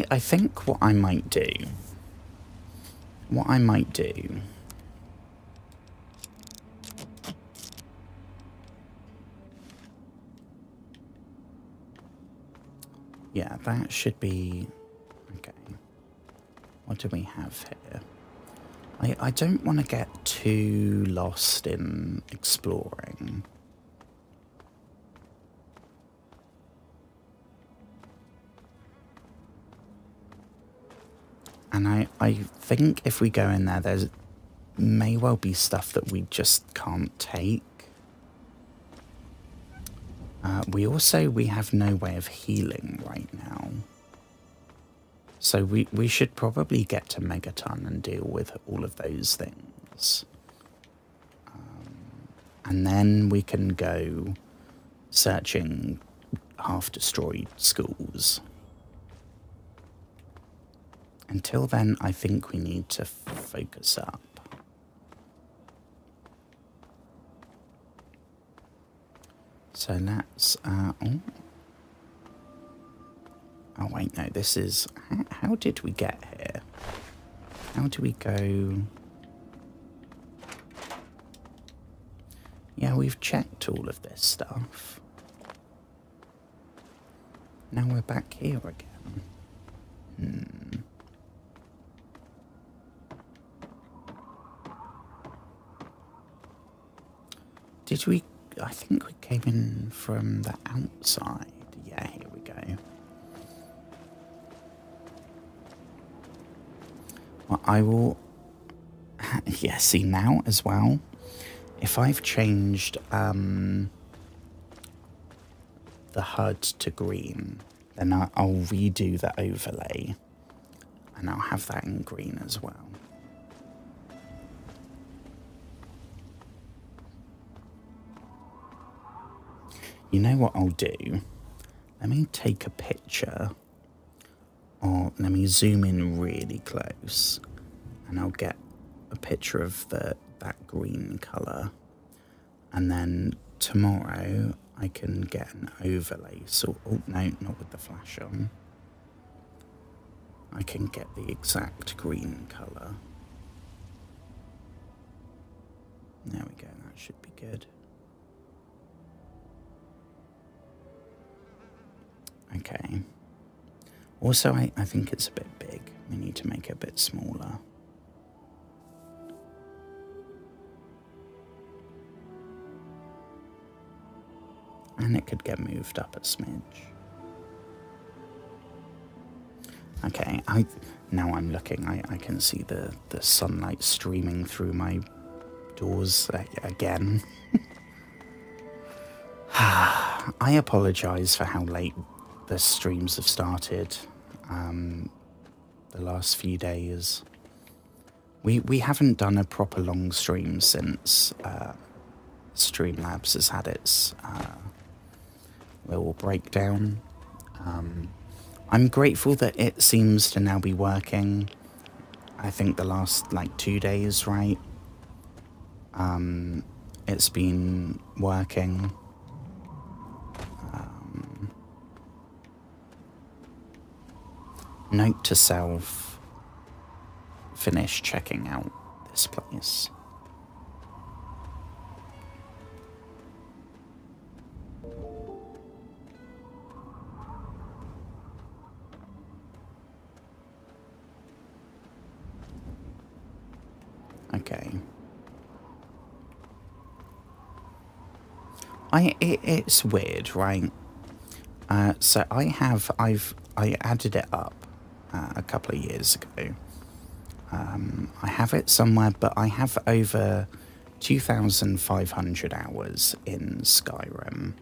I think what I might do... Yeah, that should be... Okay. What do we have here? I don't want to get too lost in exploring. And I think if we go in there, there's may well be stuff that we just can't take. We have no way of healing right now. So we should probably get to Megaton and deal with all of those things. And then we can go searching half-destroyed schools. Until then, I think we need to focus up. So let's, oh wait, no, this is, how did we get here? How do we go? Yeah, we've checked all of this stuff. Now we're back here again. Did we... I think we came in from the outside. Yeah, here we go. Well, I will... Yeah, see now as well. If I've changed the HUD to green, then I'll redo the overlay. And I'll have that in green as well. You know what I'll do? Let me take a picture, or let me zoom in really close, and I'll get a picture of that green colour. And then tomorrow I can get an overlay. So, oh no, not with the flash on. I can get the exact green colour. There we go, that should be good. Okay. Also, I think it's a bit big. We need to make it a bit smaller. And it could get moved up a smidge. Okay, now I'm looking. I can see the sunlight streaming through my doors again. I apologise for how late the streams have started the last few days. We haven't done a proper long stream since Streamlabs has had its little breakdown. I'm grateful that it seems to now be working. I think the last 2 days, right? It's been working. Note to self, finish checking out this place. Okay. It's weird, right? So I added it up a couple of years ago. I have it somewhere, but I have over 2,500 hours in Skyrim.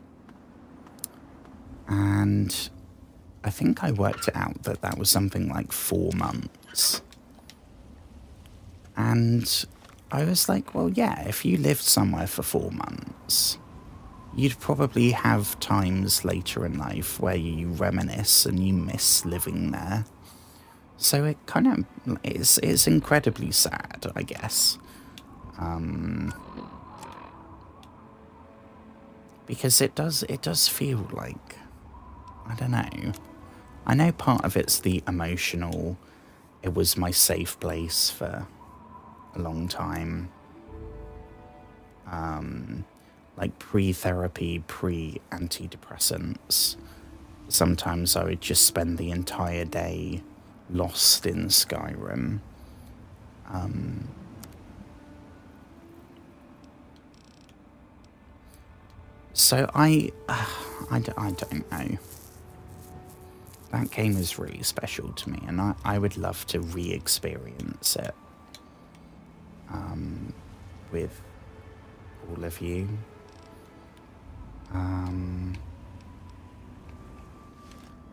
And I think I worked it out that was something like 4 months. And I was like, well, yeah, if you lived somewhere for 4 months, you'd probably have times later in life where you reminisce and you miss living there. So it kind of, it's incredibly sad, I guess. Because it does feel like, I don't know. I know part of it's the emotional, it was my safe place for a long time. Like pre-therapy, pre-antidepressants. Sometimes I would just spend the entire day lost in Skyrim. So I don't know. That game is really special to me, and I would love to re-experience it with all of you.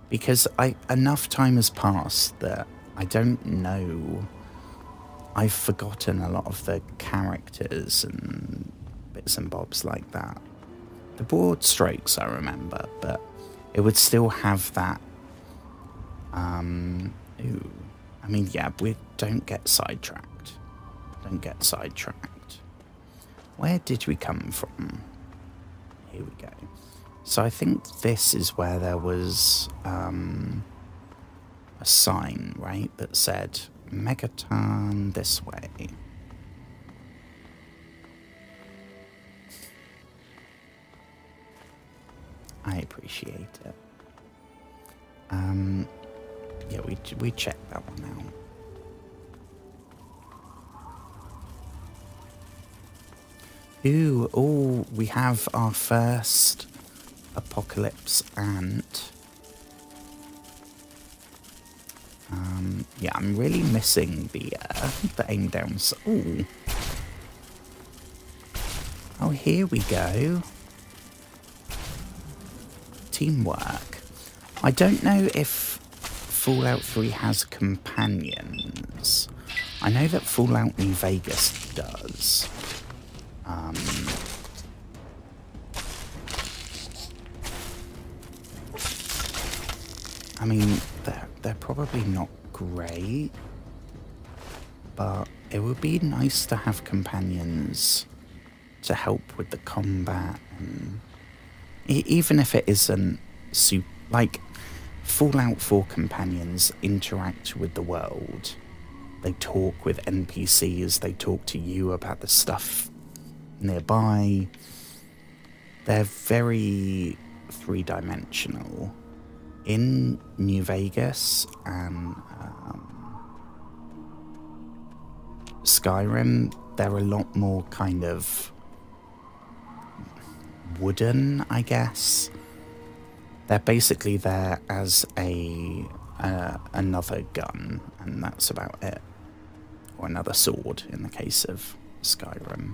Because enough time has passed that I don't know. I've forgotten a lot of the characters and bits and bobs like that. The broad strokes I remember, but it would still have that. I mean, yeah, we don't get sidetracked. Don't get sidetracked. Where did we come from? Here we go. So I think this is where there was a sign, right, that said Megaton this way. I appreciate it. Yeah, we checked that one out. Ooh, oh, we have our first apocalypse ant. Yeah, I'm really missing the aim down. Ooh. Oh, here we go. Teamwork. I don't know if Fallout 3 has companions. I know that Fallout New Vegas does. I mean, they're probably not great, but it would be nice to have companions to help with the combat, and even if it isn't like Fallout 4 companions interact with the world. They talk with NPCs, they talk to you about the stuff nearby. They're very three-dimensional. In New Vegas and Skyrim, they're a lot more kind of wooden, I guess. They're basically there as another gun, and that's about it. Or another sword in the case of Skyrim.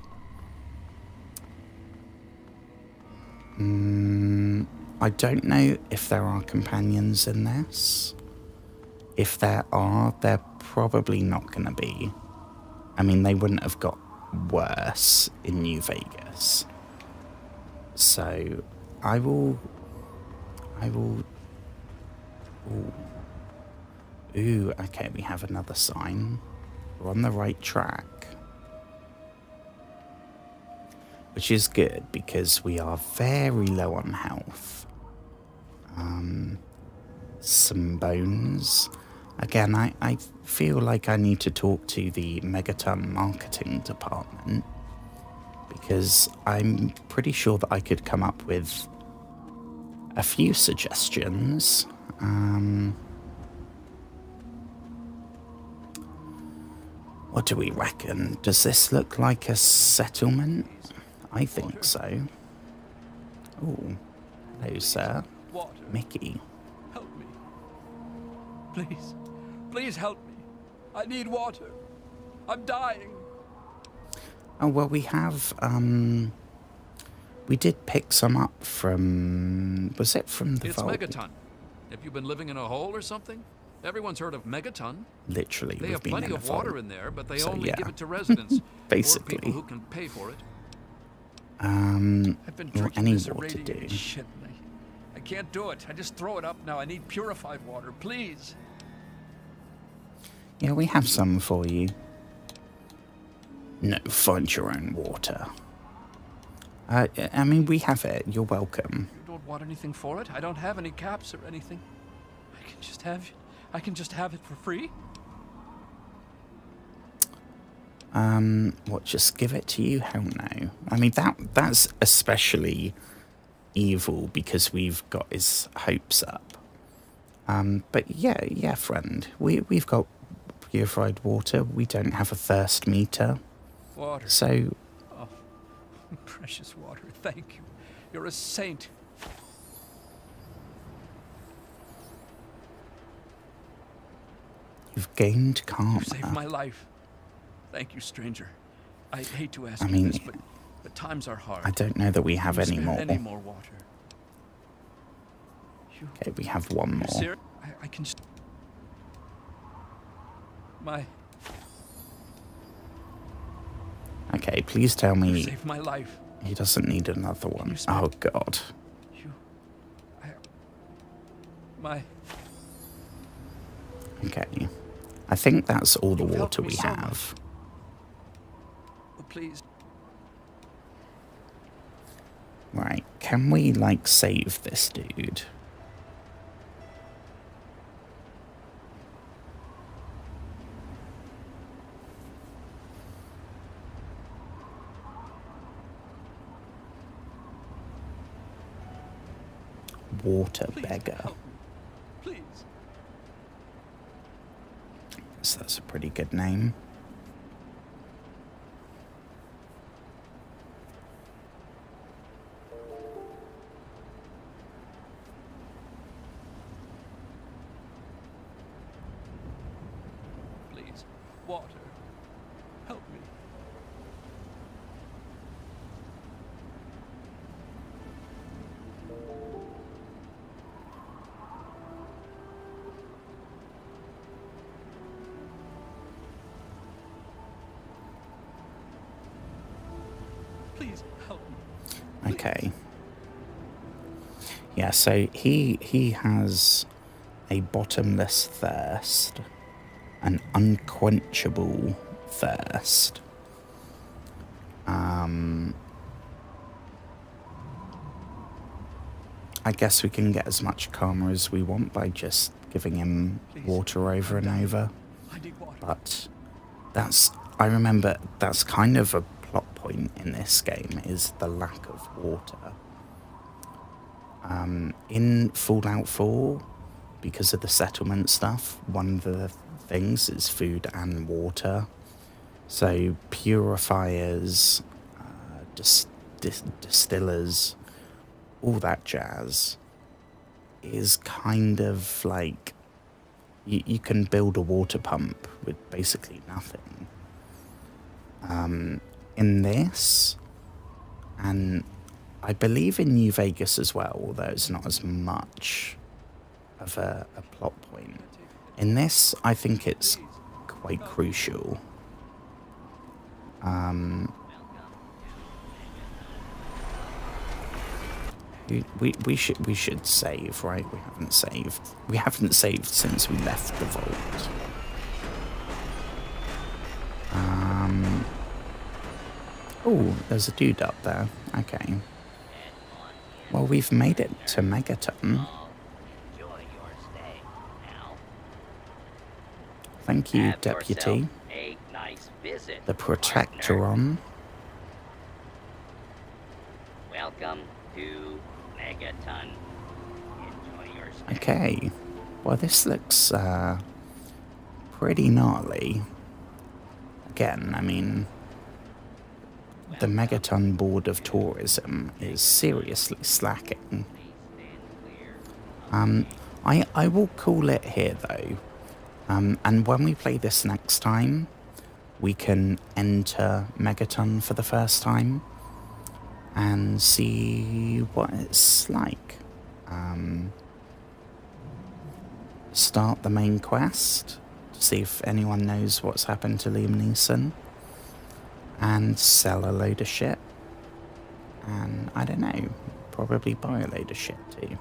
I don't know if there are companions in this. If there are, they're probably not going to be. I mean, they wouldn't have got worse in New Vegas. So, I will... Ooh, okay, we have another sign. We're on the right track. Which is good, because we are very low on health. Some bones. Again, I feel like I need to talk to the Megaton marketing department, because I'm pretty sure that I could come up with a few suggestions. What do we reckon? Does this look like a settlement? I think so. Oh, hello, sir. Water. Mickey. Help me. Please. Please help me. I need water. I'm dying. Oh, well, we have, we did pick some up from, was it from the It's vault? Megaton. Have you been living in a hole or something? Everyone's heard of Megaton. Literally, They we've have been plenty in a of water vault. in there, but they So, only yeah. give it to residents. Basically. Or people who can pay for it. I've been Well, drinking any this water irradiated do. shit. I can't do it. I just throw it up now. I need purified water, please. Yeah, we have some for you. No, find your own water. I mean, we have it. You're welcome. You don't want anything for it? I don't have any caps or anything. I can just have it for free. What, just give it to you? Hell no. I mean, that's especially evil because we've got his hopes up. But yeah, friend. We've got purified water. We don't have a thirst meter. Water. So, Oh, precious water. Thank you. You're a saint. you've gained karma. You saved my life. Thank you, stranger. I hate to ask I you mean, this, but times are hard. I don't know that we have Can you any spare more. Any more water? You, Okay, we have one you're more. serious? I can just... My... Okay, please tell You me saved my life. he doesn't need another one. you spare- Oh, God. You... My... Okay. I think that's all the You've water helped me we so have. Oh, please. Right, can we, like, save this dude? Water Please beggar. help me. Please. So that's a pretty good name. Please. Water. Help me. Please help me. Okay. Yeah, so he has a bottomless thirst, an unquenchable thirst. I guess we can get as much karma as we want by just giving him Please. water over and over. I need water. But I remember that's kind of a plot point in this game, is the lack of water. In Fallout 4, because of the settlement stuff, one of the things is food and water. So purifiers, distillers, all that jazz is kind of like you can build a water pump with basically nothing. In this, and I believe in New Vegas as well, although it's not as much of a plot point. In this, I think it's quite crucial. We should save, right? We haven't saved. We haven't saved since we left the vault. Oh, there's a dude up there. Okay. Well, we've made it to Megaton. Thank you, Have Deputy. yourself a nice visit, The partner. Protectoron. Welcome to Megaton. Enjoy your stay. Okay. Well, this looks pretty gnarly. Again, I mean, the Megaton Board of Tourism is seriously slacking. I will call it here, though. And when we play this next time, we can enter Megaton for the first time and see what it's like. Start the main quest to see if anyone knows what's happened to Liam Neeson, and sell a load of shit, and I don't know, probably buy a load of shit too.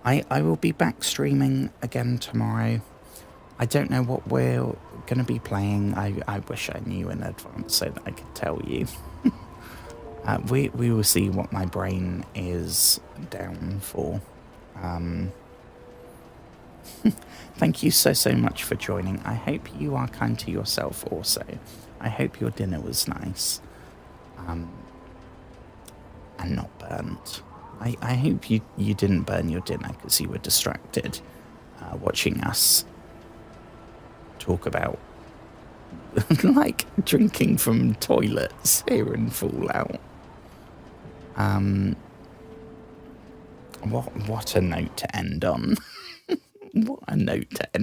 I will be back streaming again tomorrow. I don't know what we're going to be playing. I wish I knew in advance so that I could tell you. We will see what my brain is down for. Thank you so much for joining. I hope you are kind to yourself also. I hope your dinner was nice. And not burnt. I hope you didn't burn your dinner because you were distracted watching us talk about like drinking from toilets here in Fallout. What a note to end on. What a note to end